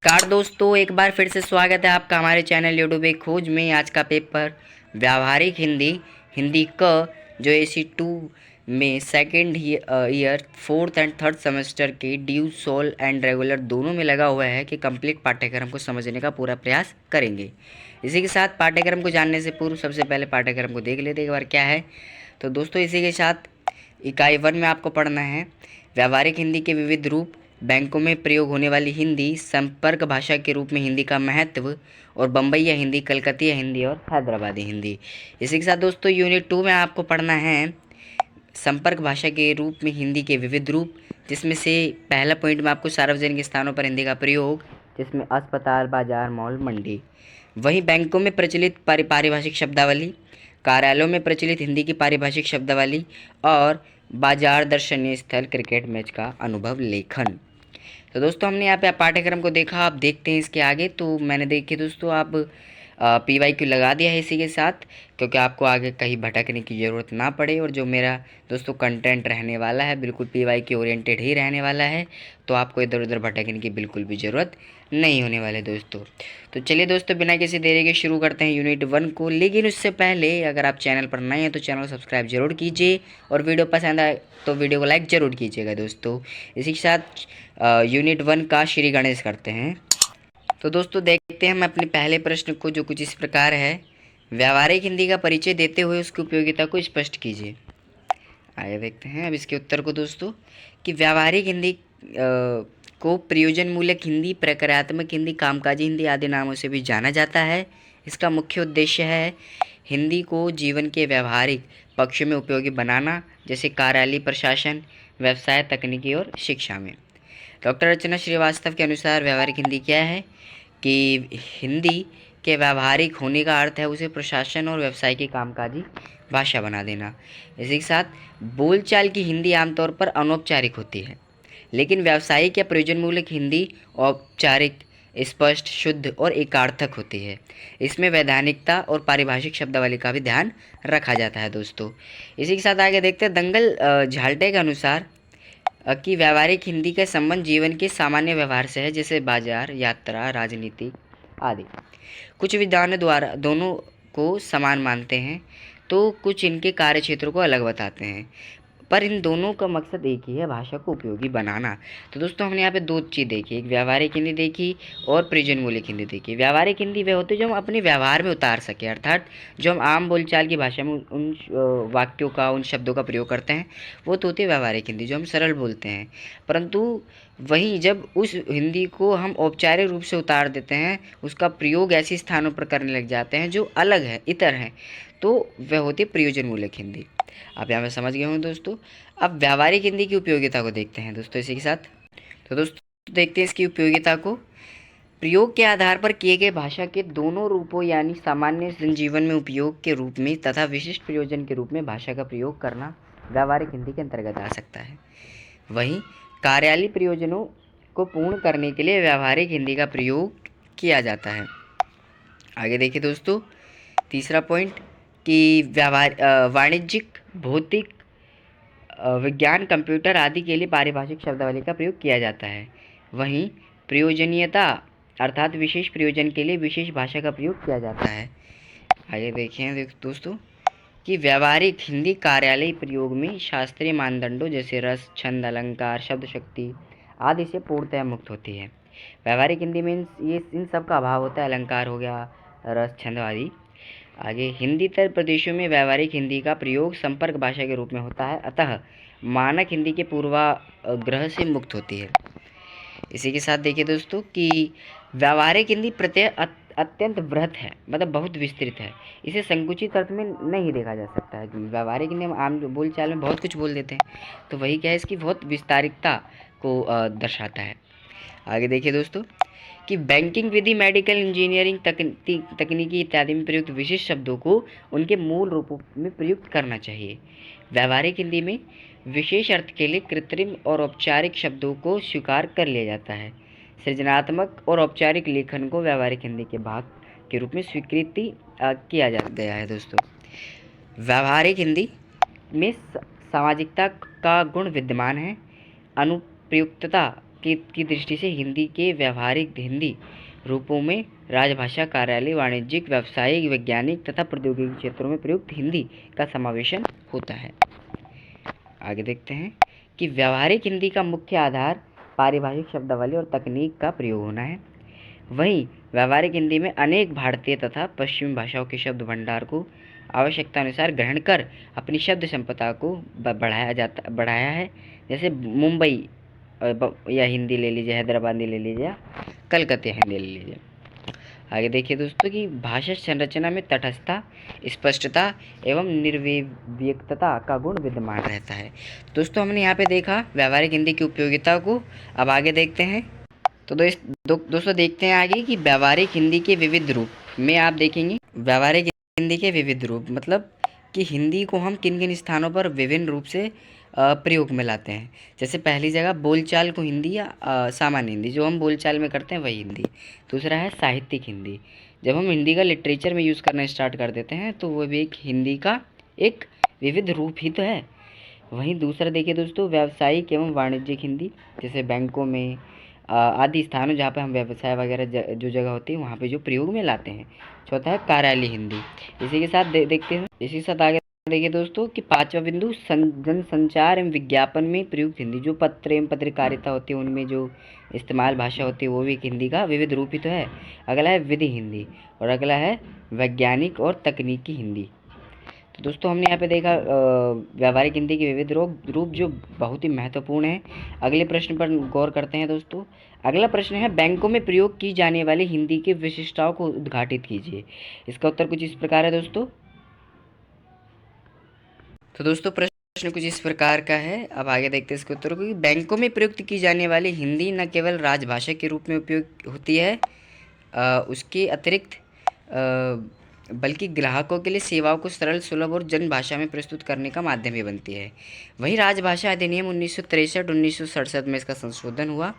Car दोस्तों, एक बार फिर से स्वागत है आपका हमारे चैनल यूट्यूब एक खोज में। आज का पेपर व्यावहारिक हिंदी हिंदी क जो AC2 में second year fourth and third semester के ड्यू सोल एंड रेगुलर दोनों में लगा हुआ है कि कंप्लीट पाठ्यक्रम को समझने का पूरा प्रयास करेंगे। इसी के साथ पाठ्यक्रम को जानने से पूर्व सबसे पहले पाठ्यक्रम को देख लेते एक बार क्या है। तो दोस्तों, इसी के साथ इकाई 1 में आपको पढ़ना है व्यावहारिक हिंदी के विविध रूप, बैंकों में प्रयोग होने वाली हिंदी, संपर्क भाषा के रूप में हिंदी का महत्व, और बम्बईया हिंदी, कलकतिया हिंदी और हैदराबादी हिंदी। इसी के साथ दोस्तों यूनिट 2 में आपको पढ़ना है संपर्क भाषा के रूप में हिंदी के विविध रूप, जिसमें से पहला पॉइंट में आपको सार्वजनिक स्थानों पर हिंदी का प्रयोग, जिसमें अस्पताल, बाजार, मॉल, मंडी। वहीं बैंकों में प्रचलित पारिभाषिक शब्दावली, कार्यालयों में प्रचलित हिंदी की पारिभाषिक शब्दावली, और बाजार, दर्शनीय स्थल, क्रिकेट मैच का अनुभव लेखन। तो दोस्तों, हमने यहाँ पे पाठ्यक्रम को देखा। आप देखते हैं इसके आगे। तो मैंने देखे दोस्तों, आप PYQ लगा दिया है इसी के साथ, क्योंकि आपको आगे कहीं भटकने की ज़रूरत ना पड़े। और जो मेरा दोस्तों कंटेंट रहने वाला है बिल्कुल PYQ ओरिएंटेड ही रहने वाला है, तो आपको इधर उधर भटकने की बिल्कुल भी ज़रूरत नहीं होने वाले दोस्तों। तो चलिए दोस्तों, बिना किसी देरी के शुरू करते हैं यूनिट 1 को। लेकिन उससे पहले अगर आप चैनल पर नए हैं तो चैनल को सब्सक्राइब जरूर कीजिए, और वीडियो पसंद आए तो वीडियो को लाइक ज़रूर कीजिएगा दोस्तों। इसी के साथ यूनिट 1 का श्री गणेश करते हैं। तो दोस्तों, देखते हैं हम अपने पहले प्रश्न को, जो कुछ इस प्रकार है। व्यावहारिक हिंदी का परिचय देते हुए उसकी उपयोगिता को स्पष्ट कीजिए। आइए देखते हैं अब इसके उत्तर को दोस्तों, कि व्यावहारिक हिंदी को प्रयोजन मूलक हिंदी, प्रक्रियात्मक हिंदी, कामकाजी हिंदी आदि नामों से भी जाना जाता है। इसका मुख्य उद्देश्य है हिंदी को जीवन के व्यावहारिक पक्ष में उपयोगी बनाना, जैसे कार्यालय प्रशासन, व्यवसाय, तकनीकी और शिक्षा में। डॉक्टर रचना श्रीवास्तव के अनुसार व्यावहारिक हिंदी क्या है, कि हिंदी के व्यावहारिक होने का अर्थ है उसे प्रशासन और व्यवसाय की कामकाजी भाषा बना देना। इसी के साथ बोलचाल की हिंदी आमतौर पर अनौपचारिक होती है, लेकिन व्यावसायिक या प्रयोजनमूलक हिंदी औपचारिक, स्पष्ट, शुद्ध और एकार्थक होती है। इसमें वैधानिकता और पारिभाषिक शब्दावली का भी ध्यान रखा जाता है दोस्तों। इसी के साथ आगे देखते हैं दंगल झाल्टे के अनुसार कि व्यावहारिक हिंदी का संबंध जीवन के सामान्य व्यवहार से है, जैसे बाजार, यात्रा, राजनीति आदि। कुछ विद्वानों द्वारा दोनों को समान मानते हैं, तो कुछ इनके कार्य क्षेत्रों को अलग बताते हैं, पर इन दोनों का मकसद एक ही है, भाषा को उपयोगी बनाना। तो दोस्तों, हमने यहाँ पे दो चीज़ देखी, एक व्यावहारिक हिंदी देखी और प्रयोजनमूलक हिंदी देखी। व्यावहारिक हिंदी वे होते हैं जो हम अपने व्यवहार में उतार सकें, अर्थात जो हम आम बोलचाल की भाषा में उन वाक्यों का, उन शब्दों का प्रयोग करते हैं, वो तो होती है व्यावहारिक हिंदी, जो हम सरल बोलते हैं। परंतु वहीं जब उस हिंदी को हम औपचारिक रूप से उतार देते हैं, उसका प्रयोग ऐसे स्थानों पर करने लग जाते हैं जो अलग है, इतर हैं, तो वह होती है प्रयोजनमूलक हिंदी। आप यहाँ पे समझ गए होंगे दोस्तों। अब व्यावहारिक हिंदी की उपयोगिता को देखते हैं दोस्तों इसी के साथ। तो दोस्तों, देखते हैं इसकी उपयोगिता को। प्रयोग के आधार पर किए गए भाषा के दोनों रूपों, यानी सामान्य जनजीवन में उपयोग के रूप में तथा विशिष्ट प्रयोजन के रूप में भाषा का प्रयोग करना व्यावहारिक हिंदी के अंतर्गत आ सकता है। वहीं कार्यालय प्रयोजनों को पूर्ण करने के लिए व्यावहारिक हिंदी का प्रयोग किया जाता है। आगे देखिए दोस्तों, तीसरा पॉइंट, कि वाणिज्यिक, भौतिक, विज्ञान, कंप्यूटर आदि के लिए पारिभाषिक शब्दावली का प्रयोग किया जाता है। वहीं प्रयोजनीयता अर्थात विशेष प्रयोजन के लिए विशेष भाषा का प्रयोग किया जाता है। आइए देखें दोस्तों, कि व्यावहारिक हिंदी कार्यालय प्रयोग में शास्त्रीय मानदंडों जैसे रस, छंद, अलंकार, शब्द शक्ति आदि से पूर्णतः मुक्त होती है। व्यावहारिक हिंदी में ये इन सब का अभाव होता है, अलंकार हो गया, रस, छंद आदि। आगे, हिंदीतर प्रदेशों में व्यावहारिक हिंदी का प्रयोग संपर्क भाषा के रूप में होता है, अतः मानक हिंदी के पूर्वाग्रह से मुक्त होती है। इसी के साथ देखिए दोस्तों, कि व्यावहारिक हिंदी प्रत्यय अत्यंत वृहत है, मतलब बहुत विस्तृत है। इसे संकुचित अर्थ में नहीं देखा जा सकता है, क्योंकि व्यावहारिक हिंदी हम आम बोलचाल में बहुत कुछ बोल देते हैं, तो वही क्या है, इसकी बहुत विस्तारिकता को दर्शाता है। आगे देखिए दोस्तों, कि बैंकिंग विधि, मेडिकल, इंजीनियरिंग, तकनीकी इत्यादि में प्रयुक्त विशिष्ट शब्दों को उनके मूल रूपों में प्रयुक्त करना चाहिए। व्यावहारिक हिंदी में विशेष अर्थ के लिए कृत्रिम और औपचारिक शब्दों को स्वीकार कर लिया जाता है। सृजनात्मक और औपचारिक लेखन को व्यावहारिक हिंदी के भाग के रूप में स्वीकृति किया जा गया है दोस्तों। व्यावहारिक हिंदी में सामाजिकता का गुण विद्यमान है। अनुप्रयुक्तता की दृष्टि से हिंदी के व्यावहारिक हिंदी रूपों में राजभाषा, कार्यालय, वाणिज्यिक, व्यावसायिक, वैज्ञानिक तथा प्रौद्योगिकी क्षेत्रों में प्रयुक्त हिंदी का समावेशन होता है। आगे देखते हैं कि व्यावहारिक हिंदी का मुख्य आधार पारिभाषिक शब्दावली और तकनीक का प्रयोग होना है। वहीं व्यावहारिक हिंदी में अनेक भारतीय तथा पश्चिमी भाषाओं के शब्द भंडार को आवश्यकता अनुसार ग्रहण कर अपनी शब्द संपदा को बढ़ाया है। जैसे मुंबई या हिंदी ले लीजिए, हैदराबादी ले लीजिए या कलकत्ता हिंदी ले लीजिए। आगे देखिए दोस्तों कि भाषा संरचना में तटस्थता, स्पष्टता एवं निर्विव्यक्तता का गुण विद्यमान रहता है। दोस्तों हमने यहाँ पे देखा व्यावहारिक हिंदी की उपयोगिता को। अब आगे देखते हैं तो दोस्तों देखते हैं आगे कि व्यावहारिक हिंदी के विविध रूप में आप देखेंगे। व्यावहारिक हिंदी के विविध रूप मतलब कि हिंदी को हम किन किन स्थानों पर विभिन्न रूप से प्रयोग में लाते हैं। जैसे पहली जगह बोलचाल को हिंदी या सामान्य हिंदी, जो हम बोलचाल में करते हैं वही हिंदी। दूसरा है साहित्यिक हिंदी, जब हम हिंदी का लिटरेचर में यूज़ करना स्टार्ट कर देते हैं तो वो भी एक हिंदी का एक विविध रूप ही तो है। वहीं दूसरा देखिए दोस्तों व्यावसायिक एवं वाणिज्यिक हिंदी, जैसे बैंकों में आदि स्थानों जहाँ पे हम व्यवसाय वगैरह जो जगह होती है वहाँ पे जो प्रयोग में लाते हैं। चौथा है कार्यालय हिंदी। इसी के साथ देखते हैं, इसी के साथ आगे देखिए दोस्तों कि पांचवा बिंदु जनसंचार एवं विज्ञापन में प्रयुक्त हिंदी, जो पत्र एवं पत्रकारिता होती है उनमें जो इस्तेमाल भाषा होती है वो भी एक हिंदी का विविध रूप ही तो है। अगला है विधि हिंदी और अगला है वैज्ञानिक और तकनीकी हिंदी। तो दोस्तों हमने यहाँ पे देखा व्यावहारिक हिंदी के विविध रूप जो बहुत ही महत्वपूर्ण है। अगले प्रश्न पर गौर करते हैं दोस्तों। अगला प्रश्न है बैंकों में प्रयोग की जाने वाली हिंदी की विशिष्टताओं को उद्घाटित कीजिए। इसका उत्तर कुछ इस प्रकार है दोस्तों। तो दोस्तों प्रश्न कुछ इस प्रकार का है। अब आगे देखते हैं इसके उत्तर को। बैंकों में प्रयुक्त की जाने वाली हिंदी न केवल राजभाषा के रूप में उपयोग होती है, उसके अतिरिक्त बल्कि ग्राहकों के लिए सेवाओं को सरल, सुलभ और जन भाषा में प्रस्तुत करने का माध्यम भी बनती है। वहीं राजभाषा अधिनियम 1963-1967 में इसका संशोधन हुआ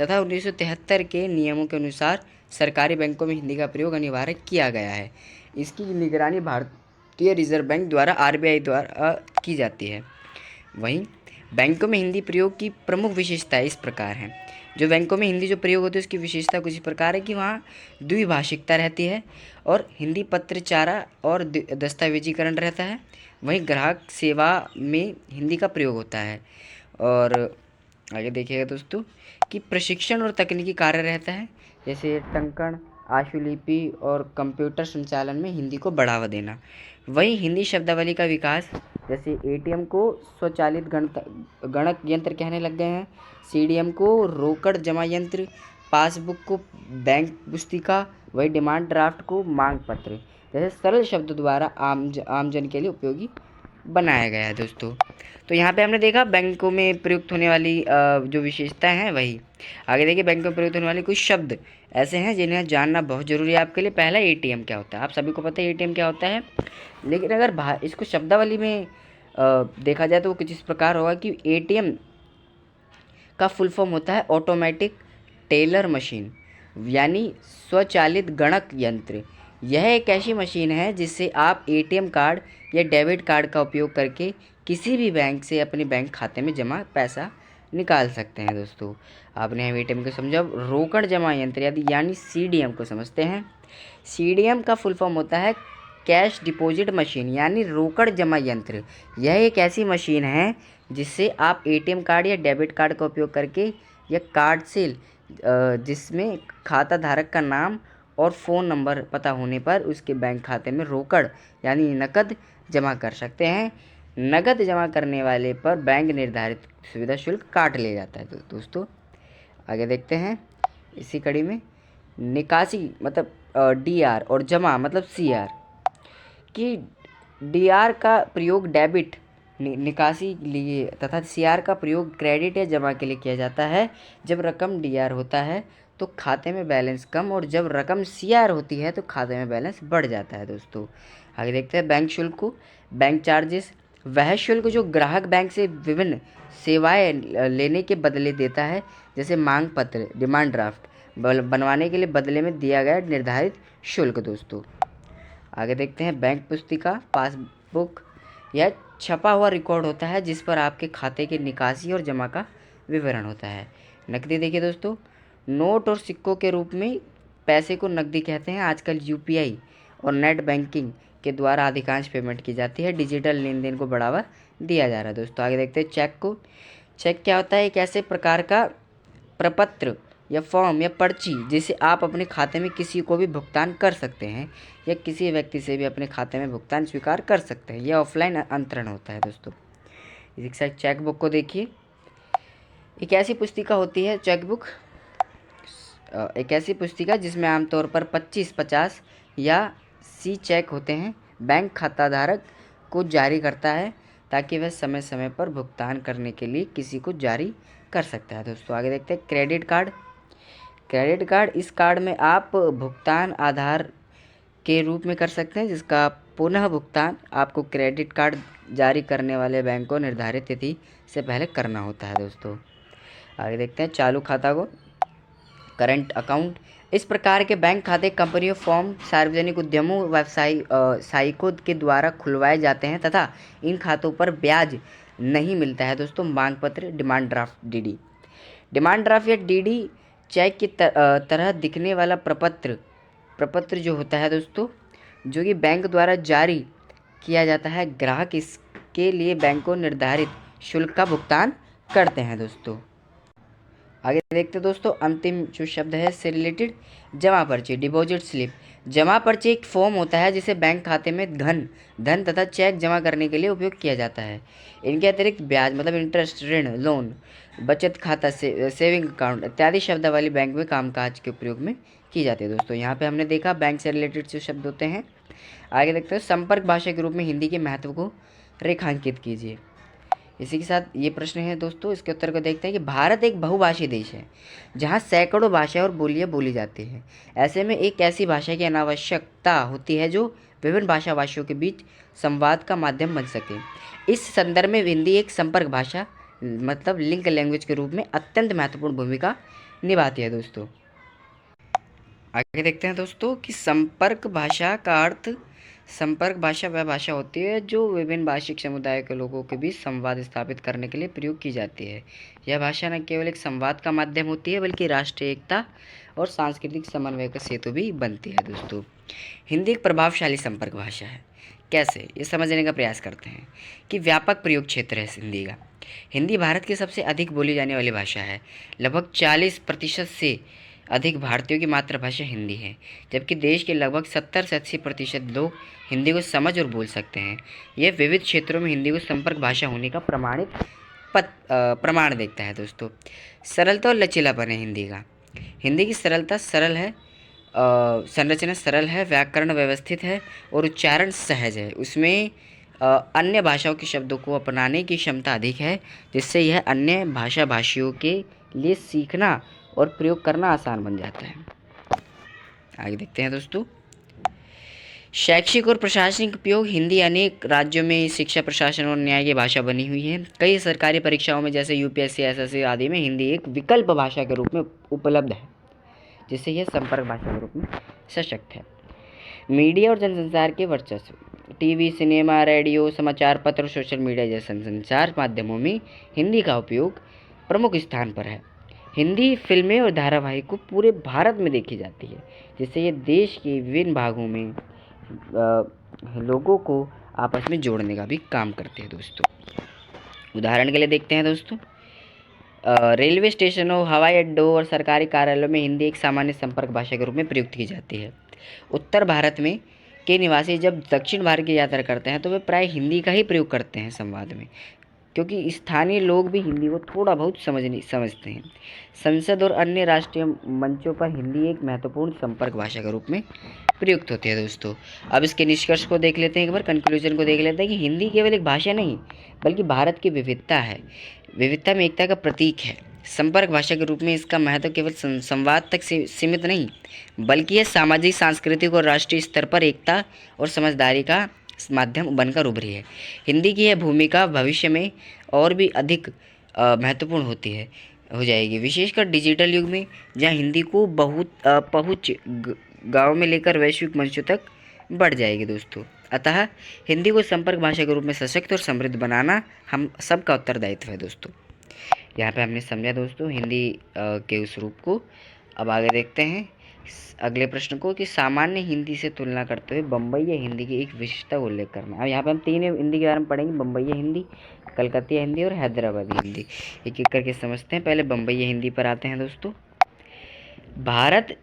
तथा 1973 के नियमों के अनुसार सरकारी बैंकों में हिंदी का प्रयोग अनिवार्य किया गया है। इसकी निगरानी भारतीय रिजर्व बैंक द्वारा आरबीआई द्वारा की जाती है। वहीं बैंकों में हिंदी प्रयोग की प्रमुख विशेषताएं इस प्रकार हैं। जो बैंकों में हिंदी जो प्रयोग होती है उसकी विशेषता कुछ इस प्रकार है कि वहाँ द्विभाषिकता रहती है और हिंदी पत्रचारा और दस्तावेजीकरण रहता है। वहीं ग्राहक सेवा में हिंदी का प्रयोग होता है। और आगे देखिएगा दोस्तों कि प्रशिक्षण और तकनीकी कार्य रहता है, जैसे टंकण, आशुलिपि और कंप्यूटर संचालन में हिंदी को बढ़ावा देना। वहीं हिंदी शब्दावली का विकास, जैसे एटीएम को स्वचालित गणक यंत्र कहने लग गए हैं, सीडीएम को रोकड़ जमा यंत्र, पासबुक को बैंक पुस्तिका, वही डिमांड ड्राफ्ट को मांग पत्र, जैसे सरल शब्द द्वारा आमजन के लिए उपयोगी बनाया गया है दोस्तों। तो यहाँ पे हमने देखा बैंकों में प्रयुक्त होने वाली जो विशेषताएं हैं वही। आगे देखिए बैंकों में प्रयुक्त होने वाले कुछ शब्द ऐसे हैं जिन्हें जानना बहुत ज़रूरी है आपके लिए। पहला एटीएम क्या होता है, आप सभी को पता है एटीएम क्या होता है, लेकिन अगर इसको शब्दावली में देखा जाए तो वो कुछ इस प्रकार होगा कि एटीएम का फुल फॉर्म होता है ऑटोमेटिक टेलर मशीन, यानी स्वचालित गणक यंत्र। यह एक ऐसी मशीन है जिससे आप एटीएम कार्ड या डेबिट कार्ड का उपयोग करके किसी भी बैंक से अपने बैंक खाते में जमा पैसा निकाल सकते हैं दोस्तों। आपने एटीएम को समझा। रोकड़ जमा यंत्र यानी सीडीएम को समझते हैं। सीडीएम का फुल फॉर्म होता है कैश डिपॉजिट मशीन, यानी रोकड़ जमा यंत्र। यह एक ऐसी मशीन है जिससे आप एटीएम कार्ड या डेबिट कार्ड का उपयोग करके या कार्ड से जिसमें खाता धारक का नाम और फ़ोन नंबर पता होने पर उसके बैंक खाते में रोकड़ यानी नकद जमा कर सकते हैं। नकद जमा करने वाले पर बैंक निर्धारित सुविधा शुल्क काट ले जाता है। तो दोस्तों आगे देखते हैं इसी कड़ी में निकासी मतलब डीआर और जमा मतलब सीआर कि डीआर का प्रयोग डेबिट निकासी लिए तथा सीआर का प्रयोग क्रेडिट या जमा के लिए किया जाता है। जब रकम डीआर होता है तो खाते में बैलेंस कम और जब रकम सीआर होती है तो खाते में बैलेंस बढ़ जाता है दोस्तों। आगे देखते हैं बैंक शुल्क को। बैंक चार्जेस वह शुल्क जो ग्राहक बैंक से विभिन्न सेवाएं लेने के बदले देता है, जैसे मांग पत्र, डिमांड ड्राफ्ट बनवाने के लिए बदले में दिया गया निर्धारित शुल्क दोस्तों। आगे देखते हैं बैंक पुस्तिका, पासबुक यह छपा हुआ रिकॉर्ड होता है जिस पर आपके खाते के निकासी और जमा का विवरण होता है। नकदी देखिए दोस्तों, नोट और सिक्कों के रूप में पैसे को नकदी कहते हैं। आजकल यूपीआई और नेट बैंकिंग के द्वारा अधिकांश पेमेंट की जाती है। डिजिटल लेन देन को बढ़ावा दिया जा रहा है दोस्तों। आगे देखते हैं चेक को। चेक क्या होता है? एक ऐसे प्रकार का प्रपत्र या फॉर्म या पर्ची जिसे आप अपने खाते में किसी को भी भुगतान कर सकते हैं या किसी व्यक्ति से भी अपने खाते में भुगतान स्वीकार कर सकते हैं। यह ऑफलाइन अंतरण होता है दोस्तों। इसी के साथ चेक बुक को देखिए। एक ऐसी पुस्तिका होती है चेक बुक, एक ऐसी पुस्तिका जिसमें आमतौर पर 25, 50 या सी चेक होते हैं। बैंक खाता धारक को जारी करता है ताकि वह समय समय पर भुगतान करने के लिए किसी को जारी कर सकता है दोस्तों। आगे देखते हैं क्रेडिट कार्ड। क्रेडिट कार्ड, इस कार्ड में आप भुगतान आधार के रूप में कर सकते हैं, जिसका पुनः भुगतान आपको क्रेडिट कार्ड जारी करने वाले बैंक को निर्धारित तिथि से पहले करना होता है दोस्तों। आगे देखते हैं चालू खाता को, करंट अकाउंट। इस प्रकार के बैंक खाते कंपनियों, फर्म, सार्वजनिक उद्यमों, व्यवसायिकों के द्वारा खुलवाए जाते हैं तथा इन खातों पर ब्याज नहीं मिलता है दोस्तों। मांग पत्र, demand draft, DD. Demand draft या डीडी चेक की तरह दिखने वाला प्रपत्र जो होता है दोस्तों, जो कि बैंक द्वारा जारी किया जाता है। ग्राहक इसके लिए बैंक को निर्धारित शुल्क का भुगतान करते हैं दोस्तों। आगे देखते हैं दोस्तों, अंतिम जो शब्द है इससे रिलेटेड, जमा पर्ची, डिपॉजिट स्लिप। जमा पर्ची एक फॉर्म होता है जिसे बैंक खाते में धन तथा चेक जमा करने के लिए उपयोग किया जाता है। इनके अतिरिक्त ब्याज मतलब इंटरेस्ट, ऋण, लोन, बचत खाता, सेविंग अकाउंट इत्यादि शब्दावली बैंक में कामकाज के उपयोग में की जाती है दोस्तों। यहाँ पे हमने देखा बैंक से रिलेटेड जो शब्द होते हैं। आगे देखते हैं, संपर्क भाषा के रूप में हिंदी के महत्व को रेखांकित कीजिए। इसी के साथ ये प्रश्न है दोस्तों, इसके उत्तर को देखते हैं कि भारत एक बहुभाषी देश है जहाँ सैकड़ों भाषाएं और बोलियां बोली जाती हैं। ऐसे में एक ऐसी भाषा की अनावश्यकता होती है जो विभिन्न भाषा भाषियों के बीच संवाद का माध्यम बन सके। इस संदर्भ में हिंदी एक संपर्क भाषा मतलब लिंक लैंग्वेज के रूप में अत्यंत महत्वपूर्ण भूमिका निभाती है दोस्तों। आगे देखते हैं दोस्तों कि संपर्क भाषा का अर्थ, संपर्क भाषा वह भाषा होती है जो विभिन्न भाषिक समुदाय के लोगों के बीच संवाद स्थापित करने के लिए प्रयोग की जाती है। यह भाषा न केवल एक संवाद का माध्यम होती है बल्कि राष्ट्रीय एकता और सांस्कृतिक समन्वय का सेतु भी बनती है दोस्तों। हिंदी एक प्रभावशाली संपर्क भाषा है। कैसे, ये समझने का प्रयास करते हैं कि व्यापक प्रयोग क्षेत्र है हिंदी का। हिंदी भारत की सबसे अधिक बोली जाने वाली भाषा है। लगभग 40% से अधिक भारतीयों की मातृभाषा हिंदी है, जबकि देश के लगभग 70 से 80% लोग हिंदी को समझ और बोल सकते हैं। यह विविध क्षेत्रों में हिंदी को संपर्क भाषा होने का प्रमाण देखता है दोस्तों। सरलता और लचीलापन है हिंदी का। हिंदी की सरलता, सरल है, संरचना सरल है, व्याकरण व्यवस्थित है और उच्चारण सहज है। उसमें अन्य भाषाओं के शब्दों को अपनाने की क्षमता अधिक है, जिससे यह अन्य भाषा भाषियों के लिए सीखना और प्रयोग करना आसान बन जाता है। आगे देखते हैं दोस्तों, शैक्षिक और प्रशासनिक उपयोग। हिंदी अनेक राज्यों में शिक्षा, प्रशासन और न्याय की भाषा बनी हुई है। कई सरकारी परीक्षाओं में जैसे यूपीएससी, एसएससी आदि में हिंदी एक विकल्प भाषा के रूप में उपलब्ध है, जिससे यह संपर्क भाषा के रूप में सशक्त है। मीडिया और जनसंचार के वर्चस्व। टीवी, सिनेमा, रेडियो, समाचार पत्र और सोशल मीडिया जैसे संचार माध्यमों में हिंदी का उपयोग प्रमुख स्थान पर है। हिंदी फिल्में और धारावाहिकों पूरे भारत में देखी जाती है, जिससे ये देश के विभिन्न भागों में लोगों को आपस में जोड़ने का भी काम करते हैं दोस्तों। उदाहरण के लिए देखते हैं दोस्तों, रेलवे स्टेशनों, हवाई अड्डों और सरकारी कार्यालयों में हिंदी एक सामान्य संपर्क भाषा के रूप में प्रयुक्त की जाती है। उत्तर भारत में के निवासी जब दक्षिण भारत की यात्रा करते हैं तो वे प्राय हिंदी का ही प्रयोग करते हैं संवाद में, क्योंकि स्थानीय लोग भी हिंदी को थोड़ा बहुत समझते हैं। संसद और अन्य राष्ट्रीय मंचों पर हिंदी एक महत्वपूर्ण संपर्क भाषा के रूप में प्रयुक्त होती है दोस्तों। अब इसके निष्कर्ष को देख लेते हैं, एक बार कंक्लूजन को देख लेते हैं कि हिंदी केवल एक भाषा नहीं बल्कि भारत की विविधता है, विविधता में एकता का प्रतीक है। संपर्क भाषा के रूप में इसका महत्व केवल संवाद तक सीमित नहीं बल्कि यह सामाजिक, सांस्कृतिक और राष्ट्रीय स्तर पर एकता और समझदारी का माध्यम बनकर उभरी है। हिंदी की यह भूमिका भविष्य में और भी अधिक महत्वपूर्ण हो जाएगी, विशेषकर डिजिटल युग में जहां हिंदी को बहुत पहुंच गाँव में लेकर वैश्विक मंचों तक बढ़ जाएगी दोस्तों। अतः हिंदी को संपर्क भाषा के रूप में सशक्त और समृद्ध बनाना हम सबका उत्तरदायित्व है दोस्तों। यहाँ पे हमने समझा दोस्तों हिंदी के उस रूप को। अब आगे देखते हैं अगले प्रश्न को कि सामान्य हिंदी से तुलना करते हुए बम्बईया हिंदी की एक विशेषता का उल्लेख करना। अब यहाँ पे हम तीन हिंदी के बारे में पढ़ेंगे, बम्बईया हिंदी, कलकतिया हिंदी और हैदराबादी हिंदी। एक एक करके समझते हैं। पहले बम्बईया हिंदी पर आते हैं दोस्तों। भारत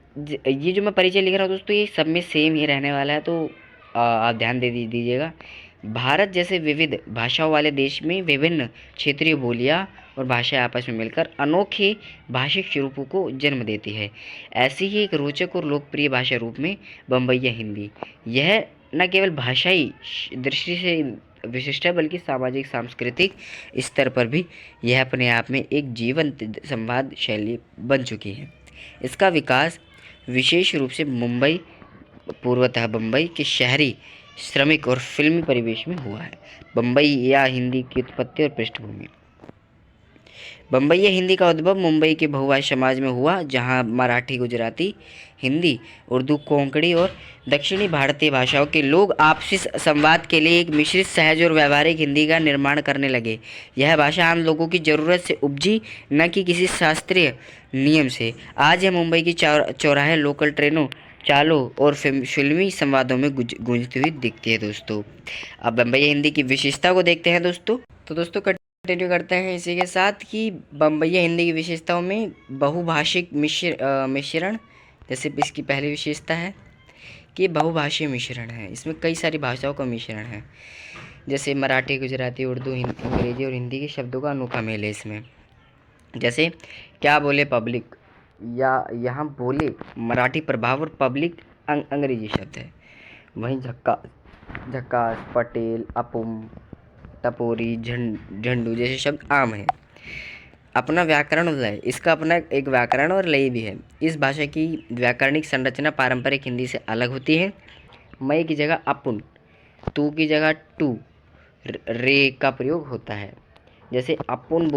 ये जो मैं परिचय लिख रहा हूँ दोस्तों, ये सब में सेम ही रहने वाला है, तो आप ध्यान दे दीजिएगा। भारत जैसे विविध भाषाओं वाले देश में विभिन्न क्षेत्रीय बोलियां और भाषाएं आपस में मिलकर अनोखे भाषिक रूपों को जन्म देती है। ऐसी ही एक रोचक और लोकप्रिय भाषा रूप में बम्बईया हिंदी। यह न केवल भाषाई दृष्टि से विशिष्ट है बल्कि सामाजिक सांस्कृतिक स्तर पर भी यह अपने आप में एक जीवंत संवाद शैली बन चुकी है। इसका विकास विशेष रूप से मुंबई, पूर्वतः बम्बई के शहरी, श्रमिक और फिल्मी परिवेश में हुआ है। बम्बईया हिंदी की उत्पत्ति और पृष्ठभूमि। बम्बईया हिंदी का उद्भव मुंबई के बहुभाषी समाज में हुआ, जहां मराठी, गुजराती, हिंदी, उर्दू, कोंकणी और दक्षिणी भारतीय भाषाओं के लोग आपसी संवाद के लिए एक मिश्रित, सहज और व्यवहारिक हिंदी का निर्माण करने लगे। यह भाषा आम लोगों की ज़रूरत से उपजी, न कि किसी शास्त्रीय नियम से। आज यह मुंबई की चौराहे, लोकल ट्रेनों, चालों और फिल्मी संवादों में गूंजती हुई दिखती है दोस्तों। अब बम्बईया हिंदी की विशेषता को देखते हैं दोस्तों। तो दोस्तों कंटिन्यू करते हैं इसी के साथ कि बम्बईया हिंदी की विशेषताओं में बहुभाषिक मिश्रण, जैसे इसकी पहली विशेषता है कि बहुभाषीय मिश्रण है। इसमें कई सारी भाषाओं का मिश्रण है, जैसे मराठी, गुजराती, उर्दू, अंग्रेजी और हिंदी के शब्दों का अनोखा मेल है इसमें। जैसे क्या बोले पब्लिक, या यहाँ बोले मराठी प्रभाव और पब्लिक अंग्रेजी शब्द है। वहीं झक्कास, पटेल, अपुम, टपोरी, झंडू जैसे शब्द आम हैं। अपना व्याकरण और लय, इसका अपना एक व्याकरण और लय भी है। इस भाषा की व्याकरणिक संरचना पारंपरिक हिंदी से अलग होती है। मैं की जगह अपुन, तू की जगह टू, रे का प्रयोग होता है। जैसे अपुन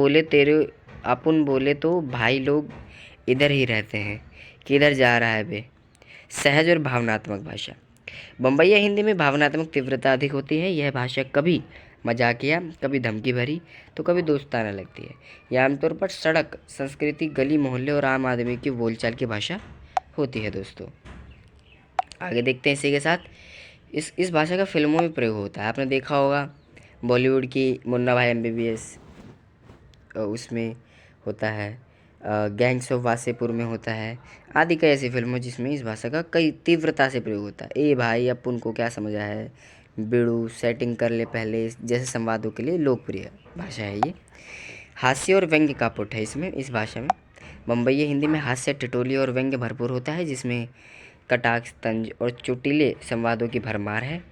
बोले तो भाई लोग इधर ही रहते हैं, किधर जा रहा है बे। सहज और भावनात्मक भाषा। बम्बईया हिंदी में भावनात्मक तीव्रता अधिक होती है। यह भाषा कभी मजाकिया, कभी धमकी भरी, तो कभी दोस्ताना लगती है। यह आमतौर पर सड़क, संस्कृति, गली मोहल्ले और आम आदमी की बोलचाल की भाषा होती है दोस्तों। आगे देखते हैं इसी के साथ। इस भाषा का फिल्मों में प्रयोग होता है। आपने देखा होगा बॉलीवुड की मुन्ना भाई MBBS, उसमें होता है, गैंग्स ऑफ वासेपुर में होता है, आदि कई ऐसी फिल्मों जिसमें इस भाषा का कई तीव्रता से प्रयोग होता है। ए भाई अब उनको क्या समझा है, बिड़ू सेटिंग कर ले पहले, जैसे संवादों के लिए लोकप्रिय भाषा है ये। हास्य और व्यंग्य का पुट है इसमें, इस भाषा में। बम्बईया हिंदी में हास्य, ठिठोली और व्यंग्य भरपूर होता है, जिसमें कटाक्ष, तंज और चुटीले संवादों की भरमार है।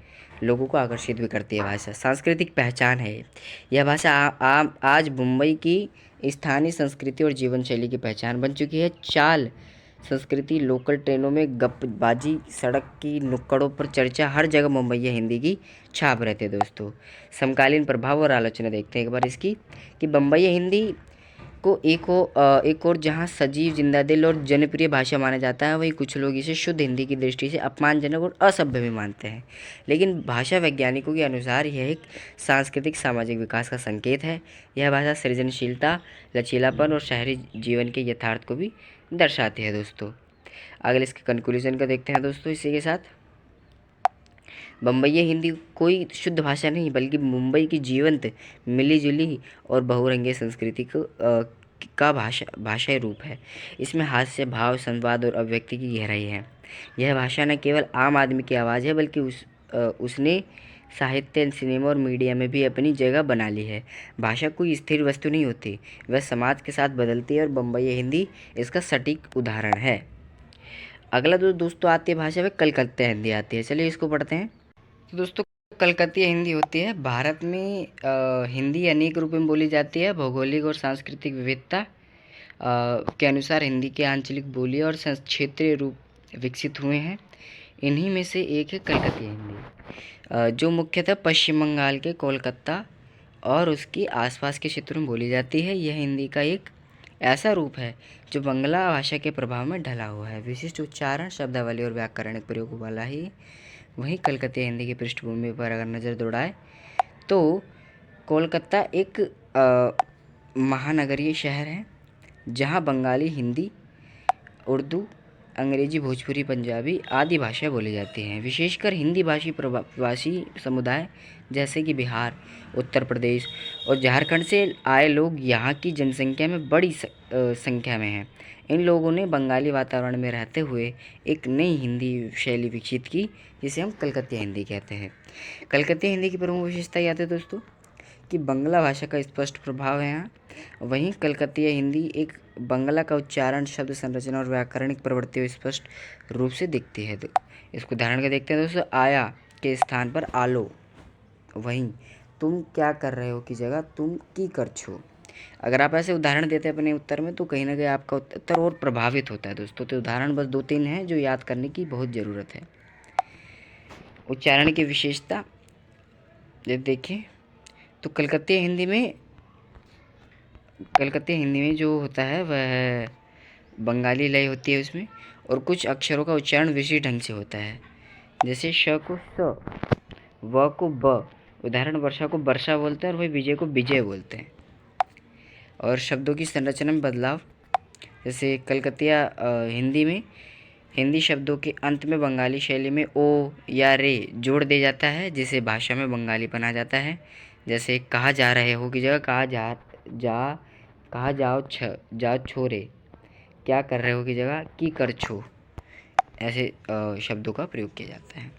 लोगों को आकर्षित भी करती है भाषा। सांस्कृतिक पहचान है यह भाषा आज मुंबई की स्थानीय संस्कृति और जीवन शैली की पहचान बन चुकी है। चाल संस्कृति, लोकल ट्रेनों में गपबाजी, सड़क की नुक्कड़ों पर चर्चा, हर जगह मुंबईया हिंदी की छाप रहती है दोस्तों। समकालीन प्रभाव और आलोचना देखते हैं एक बार इसकी, कि बम्बईया हिंदी को एक और जहाँ सजीव, जिंदा दिल और जनप्रिय भाषा माना जाता है, वहीं कुछ लोग इसे शुद्ध हिंदी की दृष्टि से अपमानजनक और असभ्य भी मानते हैं। लेकिन भाषा वैज्ञानिकों के अनुसार यह एक सांस्कृतिक सामाजिक विकास का संकेत है। यह भाषा सृजनशीलता, लचीलापन और शहरी जीवन के यथार्थ को भी दर्शाती है दोस्तों। अगले इसके कंक्लूजन का देखते हैं दोस्तों इसी के साथ। बम्बईया हिंदी कोई शुद्ध भाषा नहीं बल्कि मुंबई की जीवंत, मिली जुली और बहुरंगीय संस्कृति का भाषाई रूप है। इसमें हास्य, भाव, संवाद और अभिव्यक्ति की गहराई है। यह भाषा न केवल आम आदमी की आवाज़ है बल्कि उसने साहित्य, सिनेमा और मीडिया में भी अपनी जगह बना ली है। भाषा कोई स्थिर वस्तु नहीं होती, वह समाज के साथ बदलती है और बम्बईया हिंदी इसका सटीक उदाहरण है। अगला दोस्तों आती है भाषा में कलकत्ता हिंदी आती है। चलिए इसको पढ़ते हैं। तो दोस्तों कलकतिया हिंदी होती है। भारत में हिंदी अनेक रूप में बोली जाती है। भौगोलिक और सांस्कृतिक विविधता के अनुसार हिंदी के आंचलिक बोली और क्षेत्रीय रूप विकसित हुए हैं। इन्हीं में से एक है कलकतिया हिंदी, जो मुख्यतः पश्चिम बंगाल के कोलकाता और उसकी आसपास के क्षेत्रों में बोली जाती है। यह हिंदी का एक ऐसा रूप है जो बंगला भाषा के प्रभाव में ढला हुआ है। विशिष्ट उच्चारण, शब्दावली और व्याकरणिक प्रयोग वाला ही। वहीं कलकतिया हिंदी की पृष्ठभूमि पर अगर नज़र दौड़ाए तो कोलकाता एक महानगरीय शहर है जहाँ बंगाली, हिंदी, उर्दू, अंग्रेजी, भोजपुरी, पंजाबी आदि भाषाएं बोली जाती हैं। विशेषकर हिंदी भाषी प्रवासी समुदाय जैसे कि बिहार, उत्तर प्रदेश और झारखंड से आए लोग यहाँ की जनसंख्या में बड़ी संख्या में हैं। इन लोगों ने बंगाली वातावरण में रहते हुए एक नई हिंदी शैली विकसित की जिसे हम कलकत्तिया हिंदी कहते हैं। कलकत्तिया हिंदी की प्रमुख विशेषता याद है दोस्तों कि बंगला भाषा का स्पष्ट प्रभाव है यहाँ। वहीं कलकत्तिया हिंदी एक बंगला का उच्चारण, शब्द संरचना और व्याकरणिक प्रवृत्तियों स्पष्ट रूप से दिखती है। तो इसको उदाहरण के देखते हैं दोस्तों। आया के स्थान पर आलो, वहीं तुम क्या कर रहे हो की जगह तुम की कर छो। अगर आप ऐसे उदाहरण देते हैं अपने उत्तर में तो कहीं ना कहीं आपका उत्तर और प्रभावित होता है दोस्तों। तो उदाहरण बस 2-3 हैं जो याद करने की बहुत ज़रूरत है। उच्चारण की विशेषता जब देखें तो कलकत्तिया हिंदी में जो होता है वह बंगाली लय होती है उसमें, और कुछ अक्षरों का उच्चारण विशिष्ट ढंग से होता है। जैसे श को स, व को ब। उदाहरण वर्षा को वर्षा बोलते हैं और वही विजय को विजय बोलते हैं। और शब्दों की संरचना में बदलाव, जैसे कलकत्तिया हिंदी में हिंदी शब्दों के अंत में बंगाली शैली में ओ या रे जोड़ दिया जाता है जिसे भाषा में बंगाली बना जाता है। जैसे कहा जा रहे हो की जगह कहा जाओ छोरे, क्या कर रहे हो की जगह की कर छो। ऐसे शब्दों का प्रयोग किया जाता है।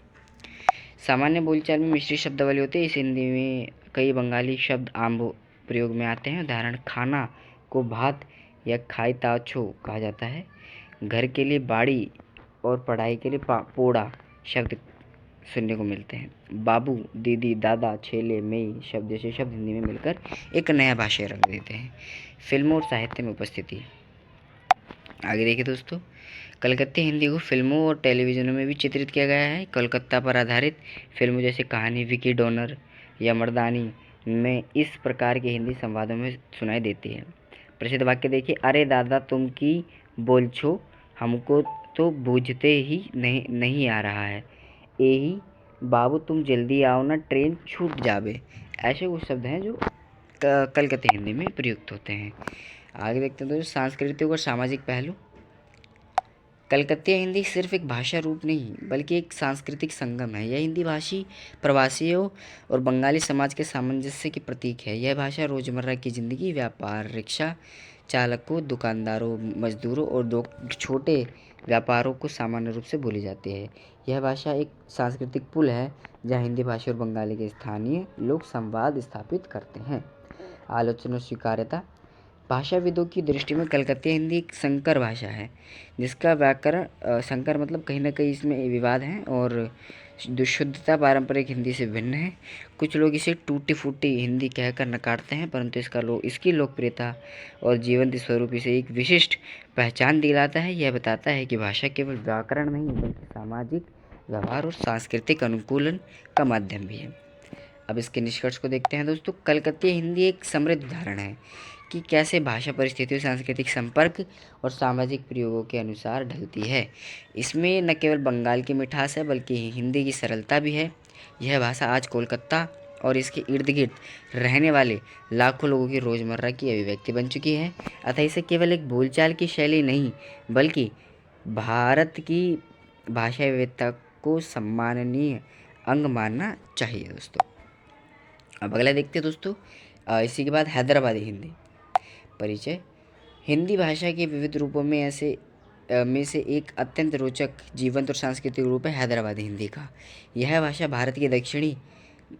सामान्य बोलचाल में मिश्रित शब्दावली होती है। इस हिंदी में कई बंगाली शब्द आम प्रयोग में आते हैं। उदाहरण खाना को भात या खाई ताछो कहा जाता है। घर के लिए बाड़ी और पढ़ाई के लिए पोड़ा शब्द सुनने को मिलते हैं। बाबू, दीदी, दादा, छेले, मई शब्द जैसे शब्द हिंदी में मिलकर एक नया भाषाई रंग देते हैं। फिल्मों और साहित्य में उपस्थिति, आगे देखिए दोस्तों। कलकत्ती हिंदी को फिल्मों और टेलीविज़नों में भी चित्रित किया गया है। कोलकाता पर आधारित फिल्मों जैसे कहानी विकी डोनर या मर्दानी में इस प्रकार की हिंदी संवादों में सुनाई देती है। प्रसिद्ध वाक्य देखिए, अरे दादा तुम की बोल छो, हमको तो बूझते ही नहीं आ रहा है, यही बाबू तुम जल्दी आओ ना ट्रेन छूट जावे। ऐसे कुछ शब्द हैं जो कलकत्ती हिंदी में प्रयुक्त होते हैं। आगे देखते हैं दोस्तों सांस्कृतिक और सामाजिक पहलू। कलकत्तिया हिंदी सिर्फ एक भाषा रूप नहीं बल्कि एक सांस्कृतिक संगम है। यह हिंदी भाषी प्रवासियों और बंगाली समाज के सामंजस्य की प्रतीक है। यह भाषा रोजमर्रा की ज़िंदगी, व्यापार, रिक्शा चालकों, दुकानदारों, मजदूरों और दो छोटे व्यापारों को सामान्य रूप से बोली जाती है। यह भाषा एक सांस्कृतिक पुल है जहाँ हिंदी भाषी और बंगाली के स्थानीय लोग संवाद स्थापित करते हैं। आलोचना और स्वीकार्यता, भाषाविदों की दृष्टि में कलकत्तिया हिंदी एक संकर भाषा है जिसका व्याकरण संकर मतलब कहीं ना कहीं इसमें विवाद हैं और शुद्धता पारंपरिक हिंदी से भिन्न है। कुछ लोग इसे टूटी फूटी हिंदी कहकर नकारते हैं, परंतु इसकी लोकप्रियता और जीवंत स्वरूप इसे एक विशिष्ट पहचान दिलाता है। यह बताता है कि भाषा केवल व्याकरण नहीं बल्कि सामाजिक व्यवहार और सांस्कृतिक अनुकूलन का माध्यम भी है। अब इसके निष्कर्ष को देखते हैं दोस्तों। कलकत्तिया हिंदी एक समृद्ध उदाहरण है कि कैसे भाषा परिस्थितियों, सांस्कृतिक संपर्क और सामाजिक प्रयोगों के अनुसार ढलती है। इसमें न केवल बंगाल की मिठास है बल्कि हिंदी की सरलता भी है। यह भाषा आज कोलकाता और इसके इर्द गिर्द रहने वाले लाखों लोगों की रोज़मर्रा की अभिव्यक्ति बन चुकी है। अतः इसे केवल एक बोलचाल की शैली नहीं बल्कि भारत की भाषा विविधता को सम्माननीय अंग मानना चाहिए दोस्तों। अब अगला देखते हैं दोस्तों। इसी के बाद हैदराबादी हिंदी परिचय। हिंदी भाषा के विविध रूपों में से एक अत्यंत रोचक, जीवंत और सांस्कृतिक रूप है हैदराबादी हिंदी का। यह भाषा भारत के दक्षिणी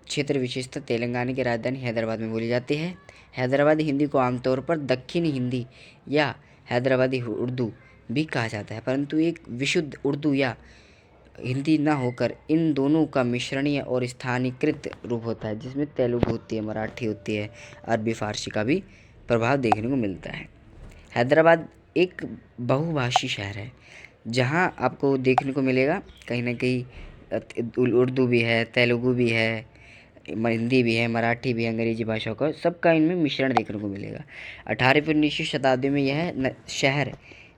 क्षेत्र, विशेषतः तेलंगाना की राजधानी हैदराबाद में बोली जाती है। हैदराबादी हिंदी को आमतौर पर दक्षिणी हिंदी या हैदराबादी उर्दू भी कहा जाता है, परंतु एक विशुद्ध उर्दू या हिंदी ना होकर इन दोनों का मिश्रणीय और स्थानीयकृत रूप होता है जिसमें तेलुगु होती है, मराठी होती है, अरबी फारसी का भी प्रभाव देखने को मिलता है। हैदराबाद एक बहुभाषी शहर है जहां आपको देखने को मिलेगा कहीं ना कहीं उर्दू भी है, तेलुगु भी है, हिंदी भी है, मराठी भी है, अंग्रेजी भाषाओं का सबका इनमें मिश्रण देखने को मिलेगा। 18वीं और 19वीं शताब्दी में यह शहर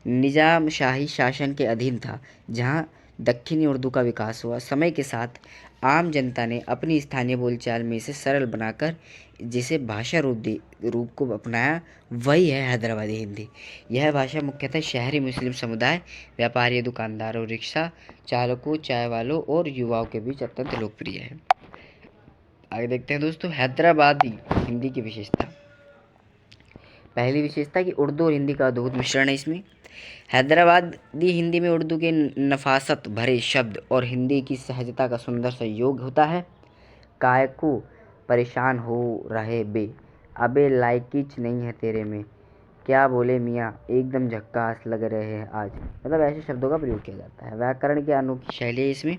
निजाम शाही शासन के अधीन था, जहाँ दक्षिणी उर्दू का विकास हुआ। समय के साथ आम जनता ने अपनी स्थानीय बोलचाल में इसे सरल बनाकर जिसे भाषा रूप को अपनाया, वही है हैदराबादी हिंदी। यह भाषा मुख्यतः शहरी मुस्लिम समुदाय, व्यापारी, दुकानदारों, रिक्शा चालकों, चाय वालों और युवाओं के बीच अत्यंत लोकप्रिय है। आगे देखते हैं दोस्तों हैदराबादी हिंदी की विशेषता। पहली विशेषता कि उर्दू और हिंदी का अद्भुत मिश्रण है इसमें। हैदराबादी हिंदी में उर्दू के नफासत भरे शब्द और हिंदी की सहजता का सुंदर संयोग होता है। काय को परेशान हो रहे बे, अबे लायकीच नहीं है तेरे में, क्या बोले मियाँ एकदम झक्कास लग रहे हैं आज, मतलब ऐसे शब्दों का प्रयोग किया जाता है। व्याकरण की अनोखी शैली है इसमें।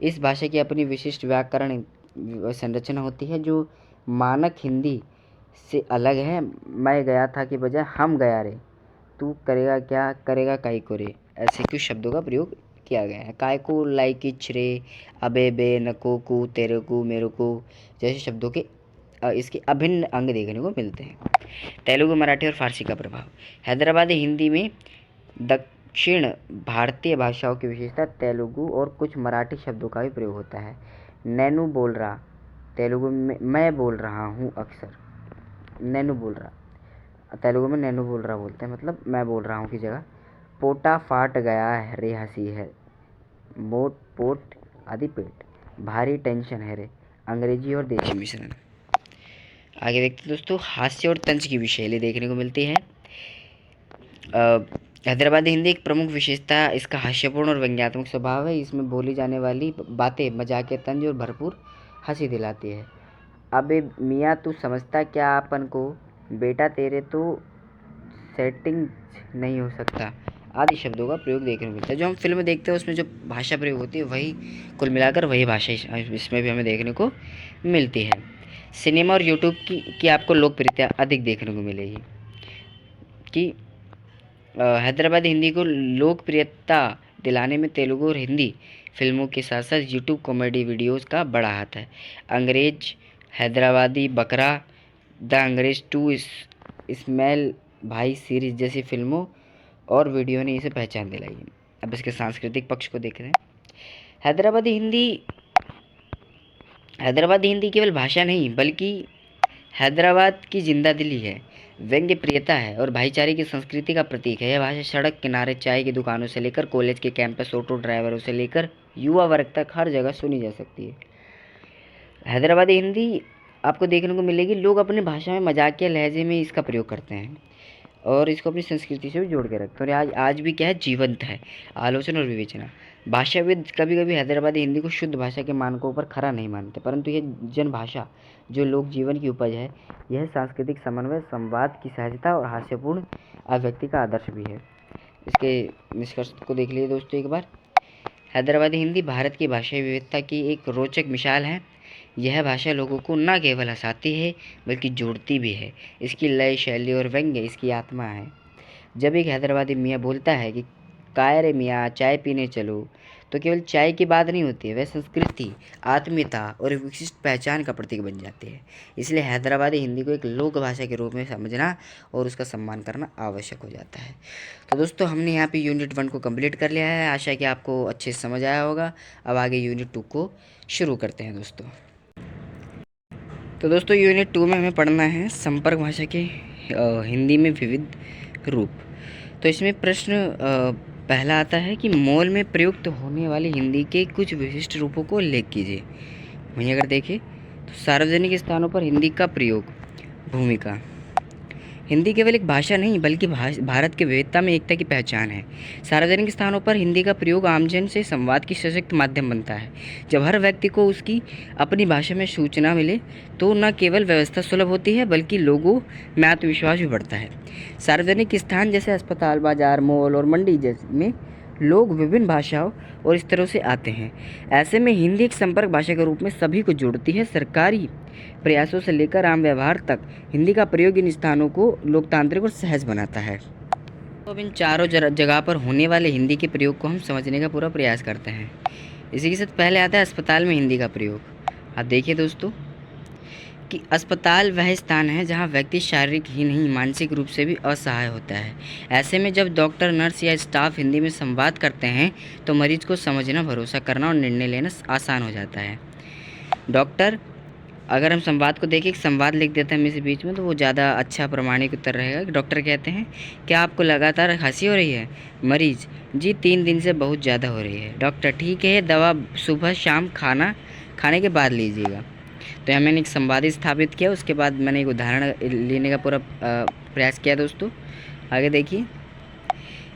इस भाषा की अपनी विशिष्ट व्याकरण संरचना होती है जो मानक हिंदी से अलग है। मैं गया था कि बजाय हम गया रे, तू करेगा क्या करेगा काई को रे, ऐसे कुछ शब्दों का प्रयोग किया गया है। काय को, लाइकिच रे, अबे बे, नको को, तेरे को, मेरे को जैसे शब्दों के इसके अभिन्न अंग देखने को मिलते हैं। तेलुगु, मराठी और फारसी का प्रभाव। हैदराबादी हिंदी में दक्षिण भारतीय भाषाओं की विशेषता तेलुगु और कुछ मराठी शब्दों का भी प्रयोग होता है। नैनू बोल रहा, तेलुगु में मैं बोल रहा हूँ, अक्सर नैनू बोल रहा, तेलुगु में नैनू बोल रहा बोलते हैं, मतलब मैं बोल रहा हूँ की जगह। पोटा फाट गया है रे, हंसी है, मोट पोट आदि पेट, भारी टेंशन है रे, अंग्रेजी और देशी मिश्रण। आगे देखते हैं दोस्तों हास्य और तंज की भी शैली देखने को मिलती है। हैदराबादी हिंदी एक प्रमुख विशेषता इसका हास्यपूर्ण और व्यंग्यात्मक स्वभाव है। इसमें बोली जाने वाली बातें मजाकिया तंज और भरपूर हंसी दिलाती है। अबे मियाँ तू समझता क्या अपन को, बेटा तेरे तो सेटिंग नहीं हो सकता आदि शब्दों का प्रयोग देखने को मिलता है। जो हम फिल्म देखते हैं उसमें जो भाषा प्रयोग होती है वही कुल मिलाकर वही भाषा इसमें भी हमें देखने को मिलती है। सिनेमा और यूट्यूब की आपको लोकप्रियता अधिक देखने को मिलेगी कि हैदराबादी हिंदी को लोकप्रियता दिलाने में तेलुगु और हिंदी फिल्मों के साथ साथ यूट्यूब कॉमेडी वीडियोस का बड़ा हाथ है। अंग्रेज, हैदराबादी बकरा, द अंग्रेज 2, इस्माइल भाई सीरीज जैसी फिल्मों और वीडियो ने इसे पहचान दिलाई है। अब इसके सांस्कृतिक पक्ष को देख रहे हैं। हैदराबादी हिंदी केवल भाषा नहीं बल्कि हैदराबाद की जिंदा दिली है, व्यंग्य प्रियता है और भाईचारे की संस्कृति का प्रतीक है। यह भाषा सड़क किनारे चाय की दुकानों से लेकर कॉलेज के कैंपस, ऑटो ड्राइवरों से लेकर युवा वर्ग तक हर जगह सुनी जा सकती है। हैदराबादी हिंदी आपको देखने को मिलेगी, लोग अपनी भाषा में मजाकिया लहजे में इसका प्रयोग करते हैं और इसको अपनी संस्कृति से भी जोड़ के रखते हैं और आज भी क्या है, जीवंत है। आलोचना और विवेचना। भाषाविद कभी कभी हैदराबादी हिंदी को शुद्ध भाषा के मानकों पर खरा नहीं मानते, परंतु यह जन भाषा जो लोक जीवन की उपज है, यह सांस्कृतिक समन्वय, संवाद की सहजता और हास्यपूर्ण अभिव्यक्ति का आदर्श भी है। इसके निष्कर्ष को देख लीजिए दोस्तों एक बार। हैदराबादी हिंदी भारत की भाषाई विविधता की एक रोचक मिसाल है। यह भाषा लोगों को न केवल हंसाती है बल्कि जोड़ती भी है। इसकी लय, शैली और व्यंग्य इसकी आत्मा है। जब एक हैदराबादी मियाँ बोलता है कि काय रे मियाँ चाय पीने चलो, तो केवल चाय की बात नहीं होती है, वह संस्कृति, आत्मीयता और विशिष्ट पहचान का प्रतीक बन जाती है। इसलिए हैदराबादी हिंदी को एक लोक भाषा के रूप में समझना और उसका सम्मान करना आवश्यक हो जाता है। तो दोस्तों हमने यहाँ पे यूनिट 1 को कंप्लीट कर लिया है। आशा है कि आपको अच्छे से समझ आया होगा। अब आगे यूनिट 2 को शुरू करते हैं दोस्तों। तो दोस्तों यूनिट 2 में हमें पढ़ना है संपर्क भाषा के हिंदी में विविध रूप। तो इसमें प्रश्न पहला आता है कि मॉल में प्रयुक्त होने वाली हिंदी के कुछ विशिष्ट रूपों को उल्लेख कीजिए। वहीं अगर देखें तो सार्वजनिक स्थानों पर हिंदी का प्रयोग। भूमिका। हिंदी केवल एक भाषा नहीं बल्कि भारत की विविधता में एकता की पहचान है। सार्वजनिक स्थानों पर हिंदी का प्रयोग आमजन से संवाद की सशक्त माध्यम बनता है। जब हर व्यक्ति को उसकी अपनी भाषा में सूचना मिले तो न केवल व्यवस्था सुलभ होती है बल्कि लोगों में आत्मविश्वास भी बढ़ता है। सार्वजनिक स्थान जैसे अस्पताल, बाजार, मॉल और मंडी जैसे में लोग विभिन्न भाषाओं और स्तरों से आते हैं। ऐसे में हिंदी एक संपर्क भाषा के रूप में सभी को जोड़ती है। सरकारी प्रयासों से लेकर आम व्यवहार तक हिंदी का प्रयोग इन स्थानों को लोकतांत्रिक और सहज बनाता है। तो अब इन चारों जगह पर होने वाले हिंदी के प्रयोग को हम समझने का पूरा प्रयास करते हैं। इसी के साथ पहले आता है अस्पताल में हिंदी का प्रयोग। आप देखिए दोस्तों कि अस्पताल वह स्थान है जहां व्यक्ति शारीरिक ही नहीं मानसिक रूप से भी असहाय होता है। ऐसे में जब डॉक्टर, नर्स या स्टाफ हिंदी में संवाद करते हैं तो मरीज को समझना, भरोसा करना और निर्णय लेना आसान हो जाता है। डॉक्टर, अगर हम संवाद को देखें, संवाद लिख देते हैं हम इस बीच में, तो वो ज़्यादा अच्छा प्रामाणिक उत्तर रहेगा। डॉक्टर कहते हैं, क्या आपको लगातार हंसी हो रही है? मरीज, जी 3 दिन से बहुत ज़्यादा हो रही है। डॉक्टर, ठीक है, दवा सुबह शाम खाने के बाद लीजिएगा। तो यहाँ मैंने एक संवाद स्थापित किया, उसके बाद मैंने एक उदाहरण लेने का पूरा प्रयास किया दोस्तों। आगे देखिए,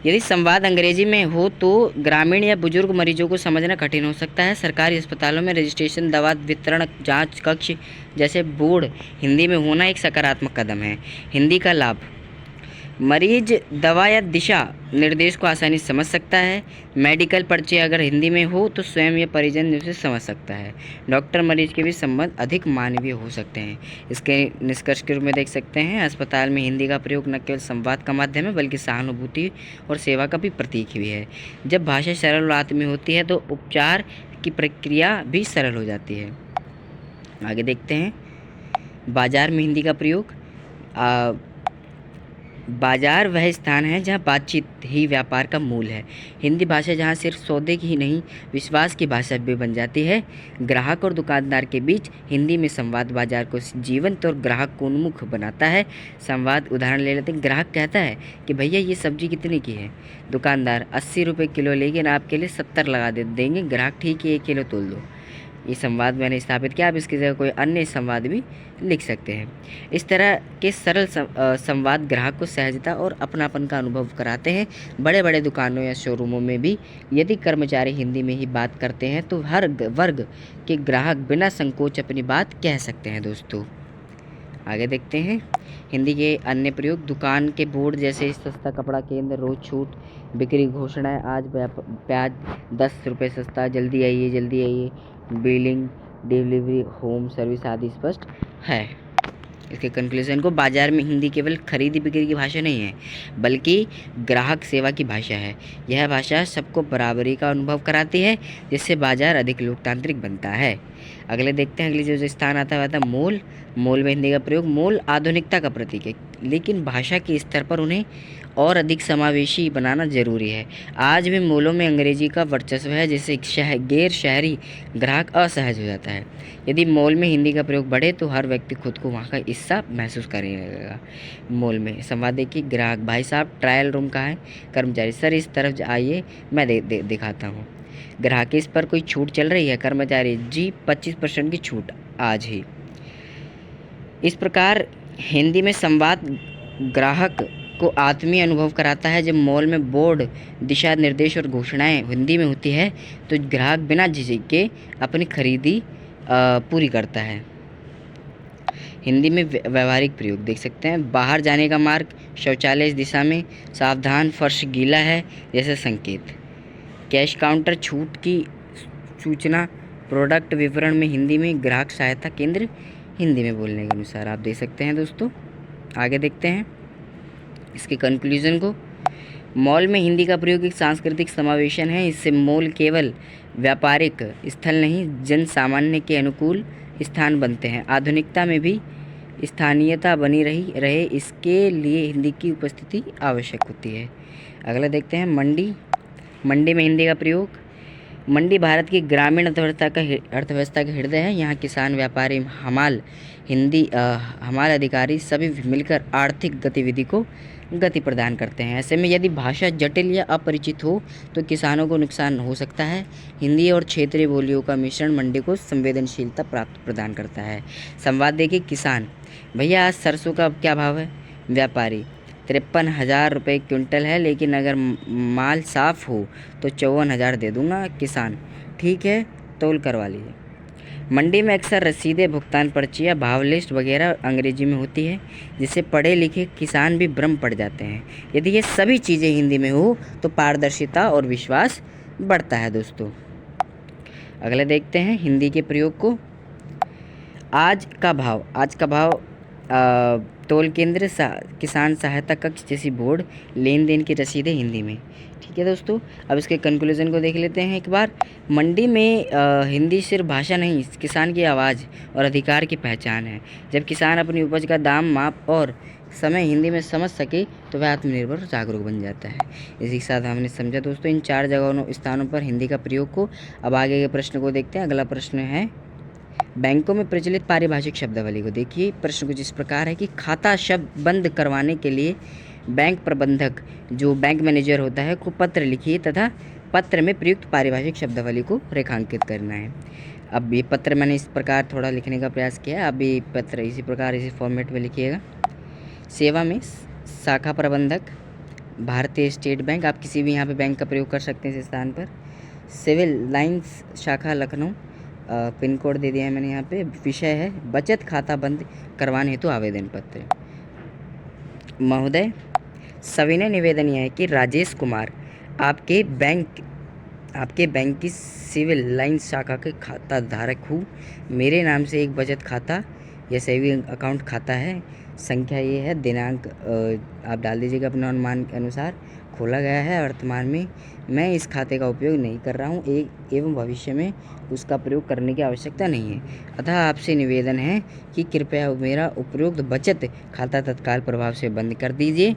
यदि संवाद अंग्रेजी में हो तो ग्रामीण या बुजुर्ग मरीजों को समझना कठिन हो सकता है। सरकारी अस्पतालों में रजिस्ट्रेशन, दवा वितरण, जांच कक्ष जैसे बोर्ड हिंदी में होना एक सकारात्मक कदम है। हिंदी का लाभ, मरीज दवा या दिशा निर्देश को आसानी से समझ सकता है। मेडिकल पर्ची अगर हिंदी में हो तो स्वयं या परिजन उसे समझ सकता है। डॉक्टर मरीज के बीच संबंध अधिक मानवीय हो सकते हैं। इसके निष्कर्ष के रूप में देख सकते हैं, अस्पताल में हिंदी का प्रयोग न केवल संवाद का माध्यम है बल्कि सहानुभूति और सेवा का भी प्रतीक भी है। जब भाषा सरल और आत्मीय होती है तो उपचार की प्रक्रिया भी सरल हो जाती है। आगे देखते हैं, बाजार में हिंदी का प्रयोग। बाजार वह स्थान है जहाँ बातचीत ही व्यापार का मूल है। हिंदी भाषा जहाँ सिर्फ सौदे की ही नहीं, विश्वास की भाषा भी बन जाती है। ग्राहक और दुकानदार के बीच हिंदी में संवाद बाजार को जीवंत और ग्राहक को उन्मुख बनाता है। संवाद उदाहरण ले लेते हैं। ग्राहक कहता है कि भैया ये सब्जी कितने की है? दुकानदार, 80 रुपये किलो, लेकिन आपके लिए 70 लगा देंगे। ग्राहक, ठीक है, 1 किलो तोल दो। ये संवाद मैंने स्थापित किया। आप इसकी जगह कोई अन्य संवाद भी लिख सकते हैं। इस तरह के सरल संवाद ग्राहक को सहजता और अपनापन का अनुभव कराते हैं। बड़े बड़े दुकानों या शोरूमों में भी यदि कर्मचारी हिंदी में ही बात करते हैं तो हर वर्ग के ग्राहक बिना संकोच अपनी बात कह सकते हैं दोस्तों। आगे देखते हैं, हिंदी के अन्य प्रयोग। दुकान के बोर्ड जैसे सस्ता कपड़ा केंद्र, रोज छूट, बिक्री घोषणाएं, आज प्याज 10 रुपये सस्ता, जल्दी आइए जल्दी आइए, बिलिंग, डिलीवरी, होम सर्विस आदि स्पष्ट है। इसके कंक्लूजन को, बाजार में हिंदी केवल खरीदी बिक्री की भाषा नहीं है बल्कि ग्राहक सेवा की भाषा है। यह भाषा सबको बराबरी का अनुभव कराती है जिससे बाजार अधिक लोकतांत्रिक बनता है। अगले देखते हैं, अगले जो स्थान आता है मोल। मोल में हिंदी का प्रयोग। मोल आधुनिकता का प्रतीक है, लेकिन भाषा के स्तर पर उन्हें और अधिक समावेशी बनाना जरूरी है। आज भी मोलों में अंग्रेजी का वर्चस्व है जिससे गैर शहरी ग्राहक असहज हो जाता है। यदि मोल में हिंदी का प्रयोग बढ़े तो हर व्यक्ति खुद को वहाँ का हिस्सा महसूस करने लगेगा। मोल में संवाद देखिए। ग्राहक, भाई साहब ट्रायल रूम कहाँ है? कर्मचारी, सर इस तरफ आइए, मैं दिखाता हूँ। ग्राहक, इस पर कोई छूट चल रही है? कर्मचारी, जी 25% की छूट आज ही। इस प्रकार हिंदी में संवाद ग्राहक को आत्मीय अनुभव कराता है। जब मॉल में बोर्ड, दिशा निर्देश और घोषणाएं हिंदी में होती है तो ग्राहक बिना झिझक के अपनी खरीदी पूरी करता है। हिंदी में व्यवहारिक प्रयोग देख सकते हैं। बाहर जाने का मार्ग, शौचालय इस दिशा में, सावधान फर्श गीला है जैसे संकेत। कैश काउंटर, छूट की सूचना, प्रोडक्ट विवरण में हिंदी में, ग्राहक सहायता केंद्र हिंदी में बोलने के अनुसार आप देख सकते हैं दोस्तों। आगे देखते हैं इसके कंक्लूजन को। मॉल में हिंदी का प्रयोग एक सांस्कृतिक समावेशन है। इससे मॉल केवल व्यापारिक स्थल नहीं, जन सामान्य के अनुकूल स्थान बनते हैं। आधुनिकता में भी स्थानीयता बनी रहे इसके लिए हिंदी की उपस्थिति आवश्यक होती है। अगला देखते हैं मंडी। मंडी में हिंदी का प्रयोग। मंडी भारत की ग्रामीण अर्थव्यवस्था का हृदय है। यहाँ किसान, व्यापारी, हमाल अधिकारी सभी मिलकर आर्थिक गतिविधि को गति प्रदान करते हैं। ऐसे में यदि भाषा जटिल या अपरिचित हो तो किसानों को नुकसान हो सकता है। हिंदी और क्षेत्रीय बोलियों का मिश्रण मंडी को संवेदनशीलता प्रदान करता है। संवाद देखिए। किसान, भैया आज सरसों का क्या भाव है? व्यापारी, 53,000 रुपये क्विंटल है, लेकिन अगर माल साफ़ हो तो 54,000 दे दूंगा। किसान, ठीक है, तौल करवा लीजिए। मंडी में अक्सर रसीदें, भुगतान पर्चियाँ, भाव लिस्ट वगैरह अंग्रेजी में होती है जिससे पढ़े लिखे किसान भी भ्रम पड़ जाते हैं। यदि ये सभी चीज़ें हिंदी में हो तो पारदर्शिता और विश्वास बढ़ता है दोस्तों। अगले देखते हैं हिंदी के प्रयोग को। आज का भाव। आज का भाव तोल केंद्र, किसान सहायता कक्ष जैसी बोर्ड, लेन देन की रसीदें हिंदी में। ठीक है दोस्तों, अब इसके कंक्लूजन को देख लेते हैं एक बार। मंडी में हिंदी सिर्फ भाषा नहीं, किसान की आवाज़ और अधिकार की पहचान है। जब किसान अपनी उपज का दाम, माप और समय हिंदी में समझ सके तो वह आत्मनिर्भर और जागरूक बन जाता है। इसी के साथ हमने समझा दोस्तों इन 4 जगहों स्थानों पर हिंदी का प्रयोग को। अब आगे के प्रश्न को देखते हैं। अगला प्रश्न है बैंकों में प्रचलित पारिभाषिक शब्दावली को देखिए। प्रश्न कुछ इस प्रकार है कि खाता शब्द बंद करवाने के लिए बैंक प्रबंधक, जो बैंक मैनेजर होता है, को पत्र लिखिए तथा पत्र में प्रयुक्त पारिभाषिक शब्दावली को रेखांकित करना है। अब ये पत्र मैंने इस प्रकार थोड़ा लिखने का प्रयास किया है। अब ये पत्र इसी प्रकार इसी फॉर्मेट में लिखिएगा। सेवा में शाखा प्रबंधक, भारतीय स्टेट बैंक, आप किसी भी यहाँ पे बैंक का प्रयोग कर सकते हैं इस स्थान पर। सिविल लाइंस शाखा लखनऊ, पिन कोड दे दिया है मैंने यहाँ पे। विषय है बचत खाता बंद करवाने हेतु आवेदन पत्र। महोदय, सविनय निवेदन यह है कि राजेश कुमार आपके बैंक की सिविल लाइंस शाखा के खाता धारक हूँ। मेरे नाम से एक बचत खाता या सेविंग अकाउंट खाता है। संख्या ये है, दिनांक आप डाल दीजिएगा अपने अनुमान के अनुसार। खोला गया है। वर्तमान में मैं इस खाते का उपयोग नहीं कर रहा हूँ एवं भविष्य में उसका प्रयोग करने की आवश्यकता नहीं है। अतः आपसे निवेदन है कि कृपया मेरा उपरोक्त बचत खाता तत्काल प्रभाव से बंद कर दीजिए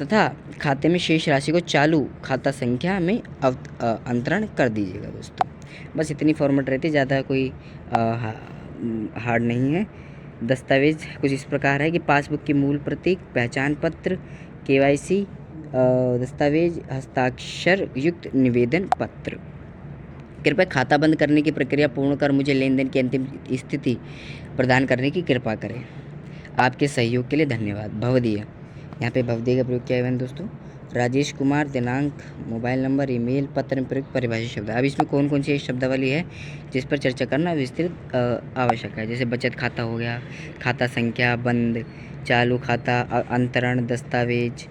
तथा खाते में शेष राशि को चालू खाता संख्या में अंतरण कर दीजिएगा। दोस्तों बस इतनी फॉर्मेट रहती है, ज़्यादा कोई हार्ड नहीं है। दस्तावेज कुछ इस प्रकार है कि पासबुक की मूल प्रति, पहचान पत्र, KYC दस्तावेज, हस्ताक्षर युक्त निवेदन पत्र। कृपया खाता बंद करने की प्रक्रिया पूर्ण कर मुझे लेन देन की अंतिम स्थिति प्रदान करने की कृपा करें। आपके सहयोग के लिए धन्यवाद। भवदीय, यहाँ पे भवदीय का प्रयोग किया है दोस्तों। राजेश कुमार, दिनांक, मोबाइल नंबर, ईमेल, पत्र में प्रयुक्त परिभाषित शब्द। अब इसमें कौन कौन सी शब्दावली है जिस पर चर्चा करना विस्तृत आवश्यक है। जैसे बचत खाता हो गया, खाता संख्या, बंद, चालू खाता, अंतरण, दस्तावेज,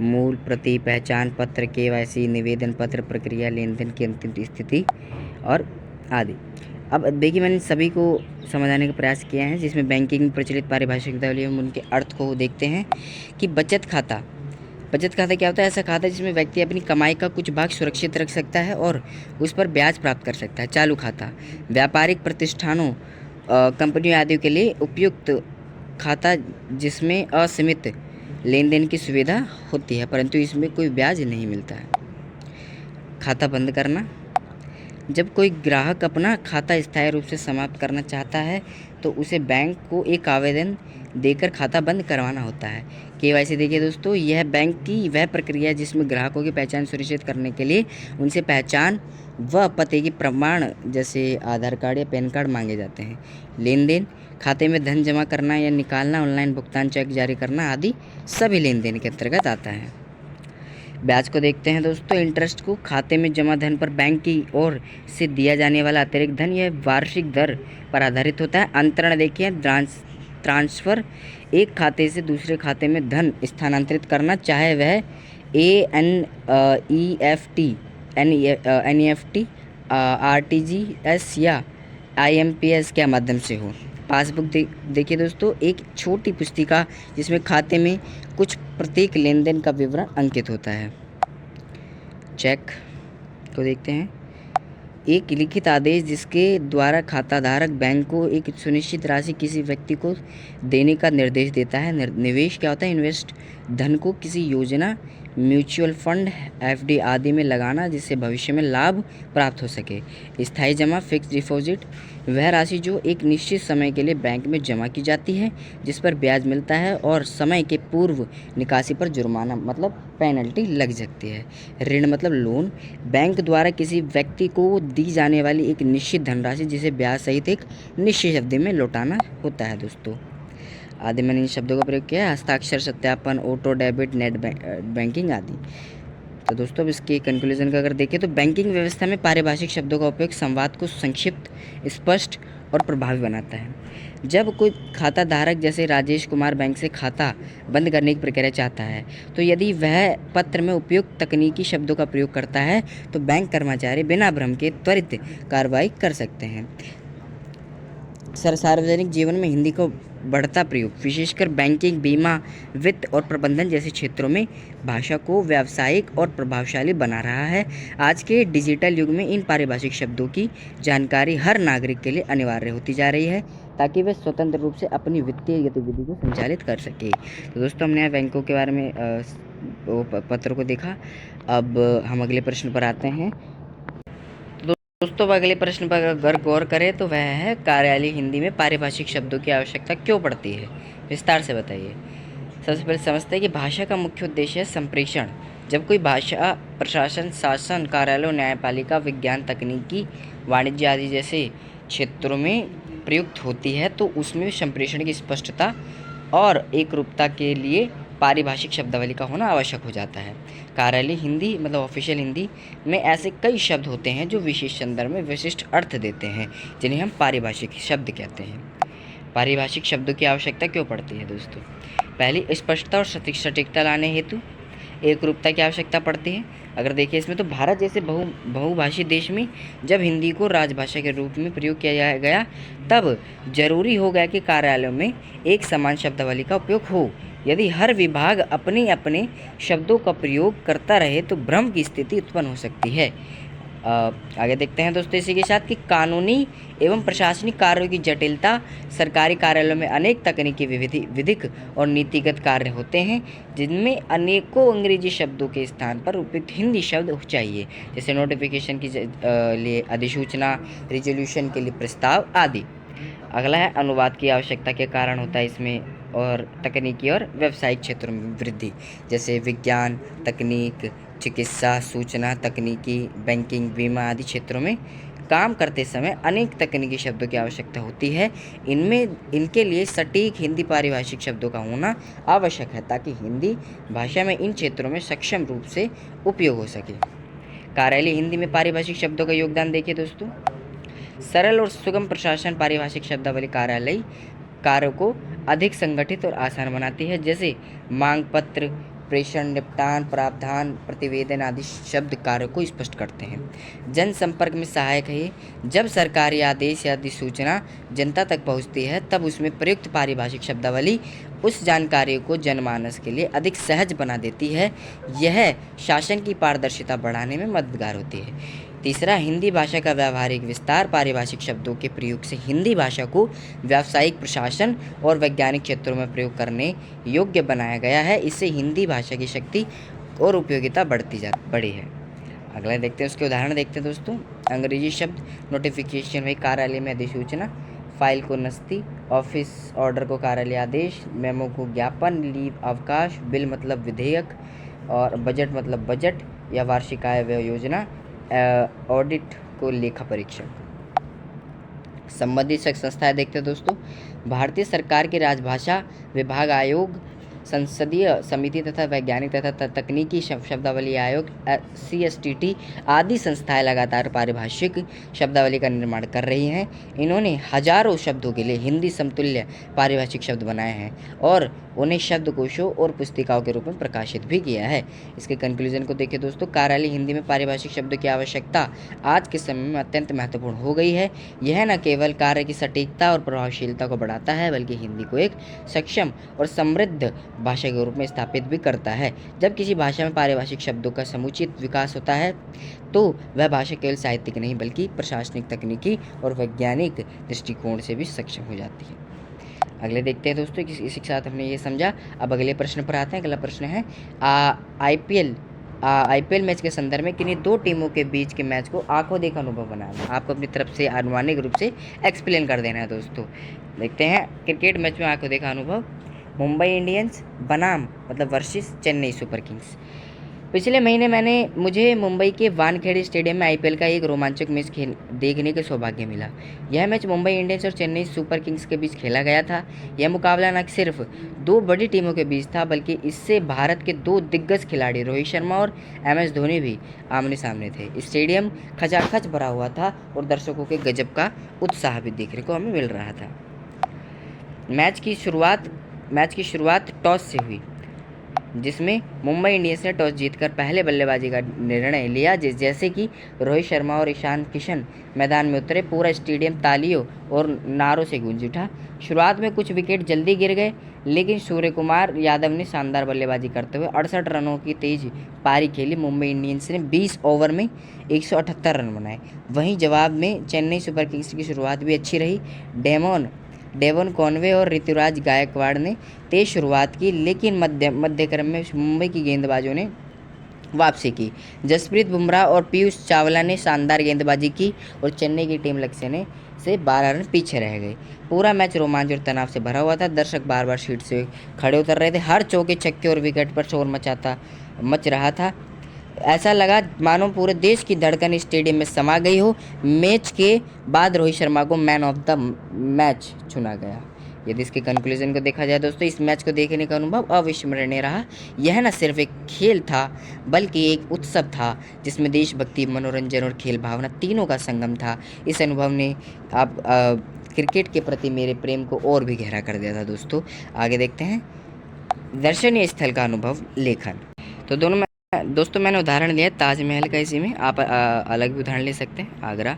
मूल प्रति, पहचान पत्र, KYC, निवेदन पत्र, प्रक्रिया, लेन देन की अंतिम स्थिति और आदि। अब देखिए मैंने सभी को समझाने का प्रयास किया है। जिसमें बैंकिंग में प्रचलित पारिभाषिक शब्दावली हम उनके अर्थ को देखते हैं कि बचत खाता क्या होता है? ऐसा खाता जिसमें व्यक्ति अपनी कमाई का कुछ भाग सुरक्षित रख सकता है और उस पर ब्याज प्राप्त कर सकता है। चालू खाता व्यापारिक प्रतिष्ठानों, कंपनियों आदि के लिए उपयुक्त खाता जिसमें असीमित लेन देन की सुविधा होती है परंतु इसमें कोई ब्याज नहीं मिलता है। खाता बंद करना, जब कोई ग्राहक अपना खाता स्थायी रूप से समाप्त करना चाहता है तो उसे बैंक को एक आवेदन देकर खाता बंद करवाना होता है। KYC देखिए दोस्तों, यह बैंक की वह प्रक्रिया है जिसमें ग्राहकों की पहचान सुनिश्चित करने के लिए उनसे पहचान व पते की प्रमाण जैसे आधार कार्ड या पैन कार्ड मांगे जाते हैं। लेन देन, खाते में धन जमा करना या निकालना, ऑनलाइन भुगतान, चेक जारी करना आदि सभी लेन देन के अंतर्गत आता है। ब्याज को देखते हैं दोस्तों। इंटरेस्ट को खाते में जमा धन पर बैंक की ओर से दिया जाने वाला अतिरिक्त धन, यह वार्षिक दर पर आधारित होता है। अंतरण देखिए, ट्रांसफ़र, एक खाते से दूसरे खाते में धन स्थानांतरित करना, चाहे वह NEFT, RTGS या IMPS के माध्यम से हो। पासबुक देखिए दोस्तों, एक छोटी पुस्तिका जिसमें खाते में कुछ प्रत्येक लेन देन का विवरण अंकित होता है। चेक को देखते हैं, एक लिखित आदेश जिसके द्वारा खाताधारक बैंक को एक सुनिश्चित राशि किसी व्यक्ति को देने का निर्देश देता है। निवेश क्या होता है? इन्वेस्ट, धन को किसी योजना, म्यूचुअल फंड, FD आदि में लगाना जिससे भविष्य में लाभ प्राप्त हो सके। स्थायी जमा, फिक्स डिपॉजिट, वह राशि जो एक निश्चित समय के लिए बैंक में जमा की जाती है जिस पर ब्याज मिलता है और समय के पूर्व निकासी पर जुर्माना मतलब पेनल्टी लग सकती है। ऋण मतलब लोन, बैंक द्वारा किसी व्यक्ति को दी जाने वाली एक निश्चित धनराशि जिसे ब्याज सहित एक निश्चित अवधि में लौटाना होता है। दोस्तों आदि मैंने इन शब्दों का प्रयोग किया है। हस्ताक्षर सत्यापन, ऑटो डेबिट, नेट बैंकिंग आदि। तो दोस्तों अब इसके कंक्लूजन का अगर देखें तो बैंकिंग व्यवस्था में पारिभाषिक शब्दों का उपयोग संवाद को संक्षिप्त, स्पष्ट और प्रभावी बनाता है। जब कोई खाता धारक जैसे राजेश कुमार बैंक से खाता बंद करने की प्रक्रिया चाहता है तो यदि वह पत्र में उपयुक्त तकनीकी शब्दों का प्रयोग करता है तो बैंक कर्मचारी बिना भ्रम के त्वरित कार्रवाई कर सकते हैं। सार्वजनिक जीवन में हिंदी को बढ़ता प्रयोग विशेषकर बैंकिंग, बीमा, वित्त और प्रबंधन जैसे क्षेत्रों में भाषा को व्यावसायिक और प्रभावशाली बना रहा है। आज के डिजिटल युग में इन पारिभाषिक शब्दों की जानकारी हर नागरिक के लिए अनिवार्य होती जा रही है ताकि वे स्वतंत्र रूप से अपनी वित्तीय गतिविधि को संचालित कर सके। तो दोस्तों, हमने यहाँ बैंकों के बारे में पत्र को देखा। अब हम अगले प्रश्न पर आते हैं। दोस्तों, अगले प्रश्न पर अगर गौर करें तो वह है कार्यालय हिंदी में पारिभाषिक शब्दों की आवश्यकता क्यों पड़ती है, विस्तार से बताइए। सबसे पहले समझते हैं कि भाषा का मुख्य उद्देश्य है संप्रेषण। जब कोई भाषा प्रशासन, शासन, कार्यालय, न्यायपालिका, विज्ञान, तकनीकी, वाणिज्य आदि जैसे क्षेत्रों में प्रयुक्त होती है तो उसमें संप्रेषण की स्पष्टता और एकरूपता के लिए पारिभाषिक शब्दावली का होना आवश्यक हो जाता है। कार्यालय हिंदी मतलब ऑफिशियल हिंदी में ऐसे कई शब्द होते हैं जो विशेष संदर्भ में विशिष्ट अर्थ देते हैं, जिन्हें हम पारिभाषिक शब्द कहते हैं। पारिभाषिक शब्दों की आवश्यकता क्यों पड़ती है दोस्तों? पहली, स्पष्टता और सटीकता लाने हेतु एकरूपता की आवश्यकता पड़ती है। अगर देखिए इसमें तो भारत जैसे बहुभाषी देश में जब हिंदी को राजभाषा के रूप में प्रयोग किया गया तब जरूरी हो गया कि कार्यालयों में एक समान शब्दावली का उपयोग हो। यदि हर विभाग अपने अपने शब्दों का प्रयोग करता रहे तो भ्रम की स्थिति उत्पन्न हो सकती है। आगे देखते हैं दोस्तों इसी के साथ कि कानूनी एवं प्रशासनिक कार्यों की जटिलता। सरकारी कार्यालयों में अनेक तकनीकी विधिक और नीतिगत कार्य होते हैं जिनमें अनेकों अंग्रेजी शब्दों के स्थान पर उपयुक्त हिंदी शब्द चाहिए, जैसे नोटिफिकेशन के लिए अधिसूचना, रिजोल्यूशन के लिए प्रस्ताव आदि। अगला है अनुवाद की आवश्यकता के कारण होता है इसमें, और तकनीकी और व्यावसायिक क्षेत्रों में वृद्धि, जैसे विज्ञान, तकनीक, चिकित्सा, सूचना तकनीकी, बैंकिंग, बीमा आदि क्षेत्रों में काम करते समय अनेक तकनीकी शब्दों की आवश्यकता होती है। इनके लिए सटीक हिंदी पारिभाषिक शब्दों का होना आवश्यक है ताकि हिंदी भाषा में इन क्षेत्रों में सक्षम रूप से उपयोग हो सके। कार्यालय हिंदी में पारिभाषिक शब्दों का योगदान देखिए दोस्तों। सरल और सुगम प्रशासन पारिभाषिक शब्दावली कार्यालय कार्यों को अधिक संगठित और आसान बनाती है, जैसे मांग पत्र, प्रेषण, निपटान, प्रावधान, प्रतिवेदन आदि शब्द कार्यों को स्पष्ट करते हैं। जनसंपर्क में सहायक है। जब सरकारी आदेश या अधिसूचना जनता तक पहुंचती है तब उसमें प्रयुक्त पारिभाषिक शब्दावली उस जानकारी को जनमानस के लिए अधिक सहज बना देती है। यह शासन की पारदर्शिता बढ़ाने में मददगार होती है। तीसरा, हिंदी भाषा का व्यावहारिक विस्तार। पारिभाषिक शब्दों के प्रयोग से हिंदी भाषा को व्यावसायिक, प्रशासन और वैज्ञानिक क्षेत्रों में प्रयोग करने योग्य बनाया गया है। इससे हिंदी भाषा की शक्ति और उपयोगिता बढ़ी है। अगला देखते हैं, उसके उदाहरण देखते हैं दोस्तों। अंग्रेजी शब्द नोटिफिकेशन वही कार्यालय में अधिसूचना, फाइल को नस्ती, ऑफिस ऑर्डर को कार्यालय आदेश, मेमो को ज्ञापन, लीव अवकाश, बिल मतलब विधेयक, और बजट मतलब बजट या वार्षिक आय व्यय योजना, ऑडिट को लेखा परीक्षण। संबंधित संस्थाएं देखते हैं दोस्तों। भारतीय सरकार के राजभाषा विभाग आयोग, संसदीय समिति तथा वैज्ञानिक तथा तकनीकी शब्दावली आयोग CSTT आदि संस्थाएं लगातार पारिभाषिक शब्दावली का निर्माण कर रही हैं। इन्होंने हजारों शब्दों के लिए हिंदी समतुल्य पारिभाषिक शब्द बनाए हैं और उन्हें शब्दकोशों और पुस्तिकाओं के रूप में प्रकाशित भी किया है। इसके कंक्लूजन को देखिए दोस्तों। कार्यालय हिंदी में पारिभाषिक शब्दों की आवश्यकता आज के समय में अत्यंत महत्वपूर्ण हो गई है। यह न केवल कार्य की सटीकता और प्रभावशीलता को बढ़ाता है बल्कि हिंदी को एक सक्षम और समृद्ध भाषा के रूप में स्थापित भी करता है। जब किसी भाषा में पारिभाषिक शब्दों का समुचित विकास होता है तो वह भाषा केवल साहित्यिक नहीं बल्कि प्रशासनिक, तकनीकी और वैज्ञानिक दृष्टिकोण से भी सक्षम हो जाती है। अगले देखते हैं दोस्तों। इसी के साथ हमने ये समझा। अब अगले प्रश्न पर आते हैं। अगला प्रश्न है IPL मैच के संदर्भ में किन्हीं दो टीमों के बीच के मैच को आंखों देखा अनुभव बनाना। आपको अपनी तरफ से अनुमानिक रूप से एक्सप्लेन कर देना है दोस्तों। देखते हैं। क्रिकेट मैच में आंखों देखा अनुभव। मुंबई इंडियंस बनाम मतलब वर्सेस चेन्नई सुपर किंग्स। पिछले महीने मुझे मुंबई के वानखेड़े स्टेडियम में IPL का एक रोमांचक मैच देखने का सौभाग्य मिला। यह मैच मुंबई इंडियंस और चेन्नई सुपर किंग्स के बीच खेला गया था। यह मुकाबला न सिर्फ दो बड़ी टीमों के बीच था बल्कि इससे भारत के दो दिग्गज खिलाड़ी रोहित शर्मा और MS धोनी भी आमने सामने थे। स्टेडियम खचाखच भरा हुआ था और दर्शकों के गजब का उत्साह भी देखने को हमें मिल रहा था। मैच की शुरुआत टॉस से हुई। जिसमें मुंबई इंडियंस ने टॉस जीतकर पहले बल्लेबाजी का निर्णय लिया। जैसे कि रोहित शर्मा और ईशान किशन मैदान में उतरे, पूरा स्टेडियम तालियों और नारों से गूंज उठा। शुरुआत में कुछ विकेट जल्दी गिर गए, लेकिन सूर्य कुमार यादव ने शानदार बल्लेबाजी करते हुए 68 रनों की तेज पारी खेली। मुंबई इंडियंस ने 20 ओवर में 178 रन बनाए। वहीं जवाब में चेन्नई सुपर किंग्स की शुरुआत भी अच्छी रही। डेवन कॉनवे और ऋतुराज गायकवाड़ ने तेज शुरुआत की, लेकिन मध्यक्रम में मुंबई की गेंदबाजों ने वापसी की। जसप्रीत बुमराह और पीयूष चावला ने शानदार गेंदबाजी की और चेन्नई की टीम लक्ष्य से 12 रन पीछे रह गई। पूरा मैच रोमांच और तनाव से भरा हुआ था। दर्शक बार बार सीट से खड़े उतर रहे थे। हर चौके छक्के और विकेट पर शोर मच रहा था। ऐसा लगा मानो पूरे देश की धड़कन स्टेडियम में समा गई हो। मैच के बाद रोहित शर्मा को मैन ऑफ द मैच चुना गया। यदि इसके कंक्लूजन को देखा जाए दोस्तों, इस मैच को देखने का अनुभव अविस्मरणीय रहा। यह न सिर्फ एक खेल था, बल्कि एक उत्सव था जिसमें देशभक्ति, मनोरंजन और खेल भावना तीनों का संगम था। इस अनुभव ने क्रिकेट के प्रति मेरे प्रेम को और भी गहरा कर दिया था। दोस्तों आगे देखते हैं दर्शनीय स्थल का अनुभव लेखन। तो दोस्तों मैंने उदाहरण लिया ताजमहल का, इसी में आप अलग भी उदाहरण ले सकते हैं। आगरा,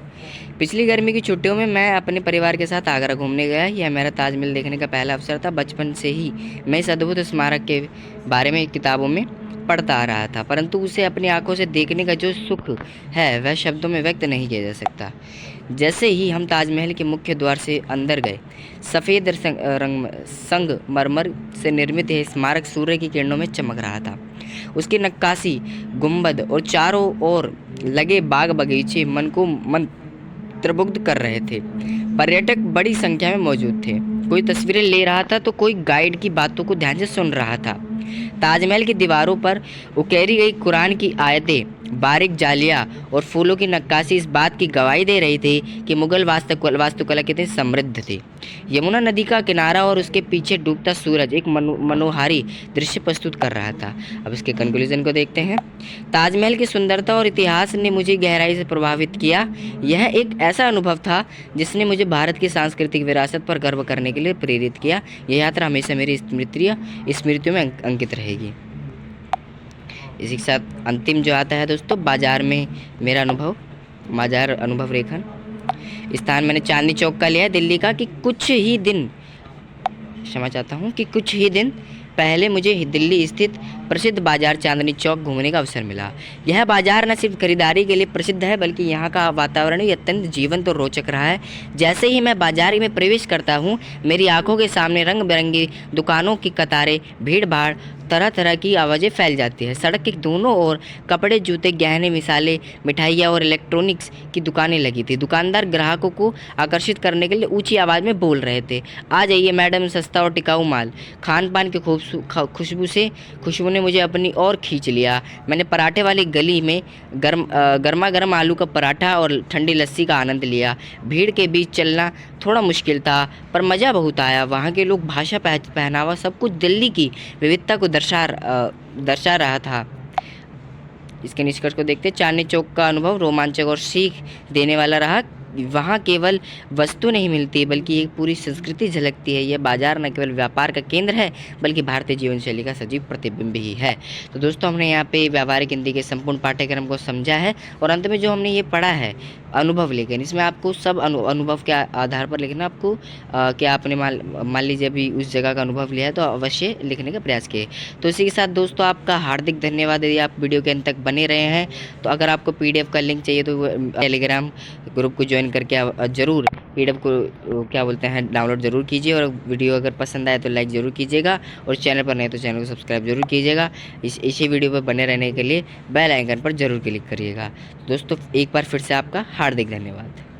पिछली गर्मी की छुट्टियों में मैं अपने परिवार के साथ आगरा घूमने गया। यह मेरा ताजमहल देखने का पहला अवसर था। बचपन से ही मैं इस अद्भुत स्मारक के बारे में किताबों में पढ़ता आ रहा था, परंतु उसे अपनी आंखों से देखने का जो सुख है वह शब्दों में व्यक्त नहीं किया जा सकता। जैसे ही हम ताजमहल के मुख्य द्वार से अंदर गए, सफ़ेद संगमरमर से निर्मित यह स्मारक सूर्य की किरणों में चमक रहा था। उसकी नक्काशी, गुंबद और चारों ओर लगे बाग बगीचे मन को मंत्रमुग्ध कर रहे थे। पर्यटक बड़ी संख्या में मौजूद थे। कोई तस्वीरें ले रहा था तो कोई गाइड की बातों को ध्यान से सुन रहा था। ताजमहल की दीवारों पर उकेरी गई कुरान की आयतें, बारीक जालियां और फूलों की नक्काशी इस बात की गवाही दे रही थी कि मुगल वास्तुकला कितनी समृद्ध थी। यमुना नदी का किनारा और उसके पीछे डूबता सूरज एक मनोहारी दृश्य प्रस्तुत कर रहा था। अब इसके कंक्लूजन को देखते हैं। ताजमहल की सुंदरता और इतिहास ने मुझे गहराई से प्रभावित किया। यह एक ऐसा अनुभव था जिसने मुझे भारत की सांस्कृतिक विरासत पर गर्व करने के लिए प्रेरित किया। यह यात्रा हमेशा मेरी स्मृतियों में अंकित रहेगी। इसी के साथ अंतिम जो आता है दोस्तों, बाजार में मेरा अनुभव, बाजार अनुभव रेखन। स्थान मैंने चांदनी चौक का लिया है दिल्ली का। कि कुछ ही दिन पहले मुझे दिल्ली स्थित प्रसिद्ध बाजार चांदनी चौक घूमने का अवसर मिला। यह बाजार न सिर्फ खरीदारी के लिए प्रसिद्ध है, बल्कि यहाँ का वातावरण भी अत्यंत जीवंत और रोचक रहा है। जैसे ही मैं बाजार में प्रवेश करता हूँ, मेरी आंखों के सामने रंग बिरंगी दुकानों की कतारें, भीड़ भाड़, तरह तरह की आवाज़ें फैल जाती है। सड़क के दोनों ओर कपड़े, जूते, गहने, मिसालें, मिठाइयाँ और इलेक्ट्रॉनिक्स की दुकानें लगी थी। दुकानदार ग्राहकों को आकर्षित करने के लिए ऊंची आवाज़ में बोल रहे थे, आ जाइए मैडम, सस्ता और टिकाऊ माल। खान पान की खुशबू ने मुझे अपनी ओर खींच लिया। मैंने पराठे वाली गली में गर्मा गर्म आलू का पराठा और ठंडी लस्सी का आनंद लिया। भीड़ के बीच चलना थोड़ा मुश्किल था, पर मज़ा बहुत आया। वहाँ के लोग, भाषा, पहनावा, सब कुछ दिल्ली की विविधता को दर्शा रहा था। इसके निष्कर्ष को देखते, चांदनी चौक का अनुभव रोमांचक और सीख देने वाला रहा। वहाँ केवल वस्तु नहीं मिलती, बल्कि एक पूरी संस्कृति झलकती है। यह बाजार न केवल व्यापार का केंद्र है, बल्कि भारतीय जीवन शैली का सजीव प्रतिबिंब ही है। तो दोस्तों हमने यहाँ पे व्यावहारिक हिंदी के संपूर्ण पाठ्यक्रम को समझा है, और अंत में जो हमने ये पढ़ा है अनुभव लेखन, इसमें आपको सब अनुभव के आधार पर लिखना। आपको क्या आपने मान लीजिए अभी उस जगह का अनुभव लिया है, तो अवश्य लिखने का प्रयास किए। तो इसी के साथ दोस्तों आपका हार्दिक धन्यवाद। यदि आप वीडियो के अंत तक बने रहे हैं, तो अगर आपको PDF का लिंक चाहिए तो टेलीग्राम ग्रुप को ज्वाइन करके ज़रूर PDF को डाउनलोड ज़रूर कीजिए। और वीडियो अगर पसंद आए तो लाइक ज़रूर कीजिएगा, और चैनल पर नहीं तो चैनल को सब्सक्राइब जरूर कीजिएगा। इसी वीडियो पर बने रहने के लिए बेल आइकन पर ज़रूर क्लिक करिएगा। दोस्तों एक बार फिर से आपका हार्दिक धन्यवाद।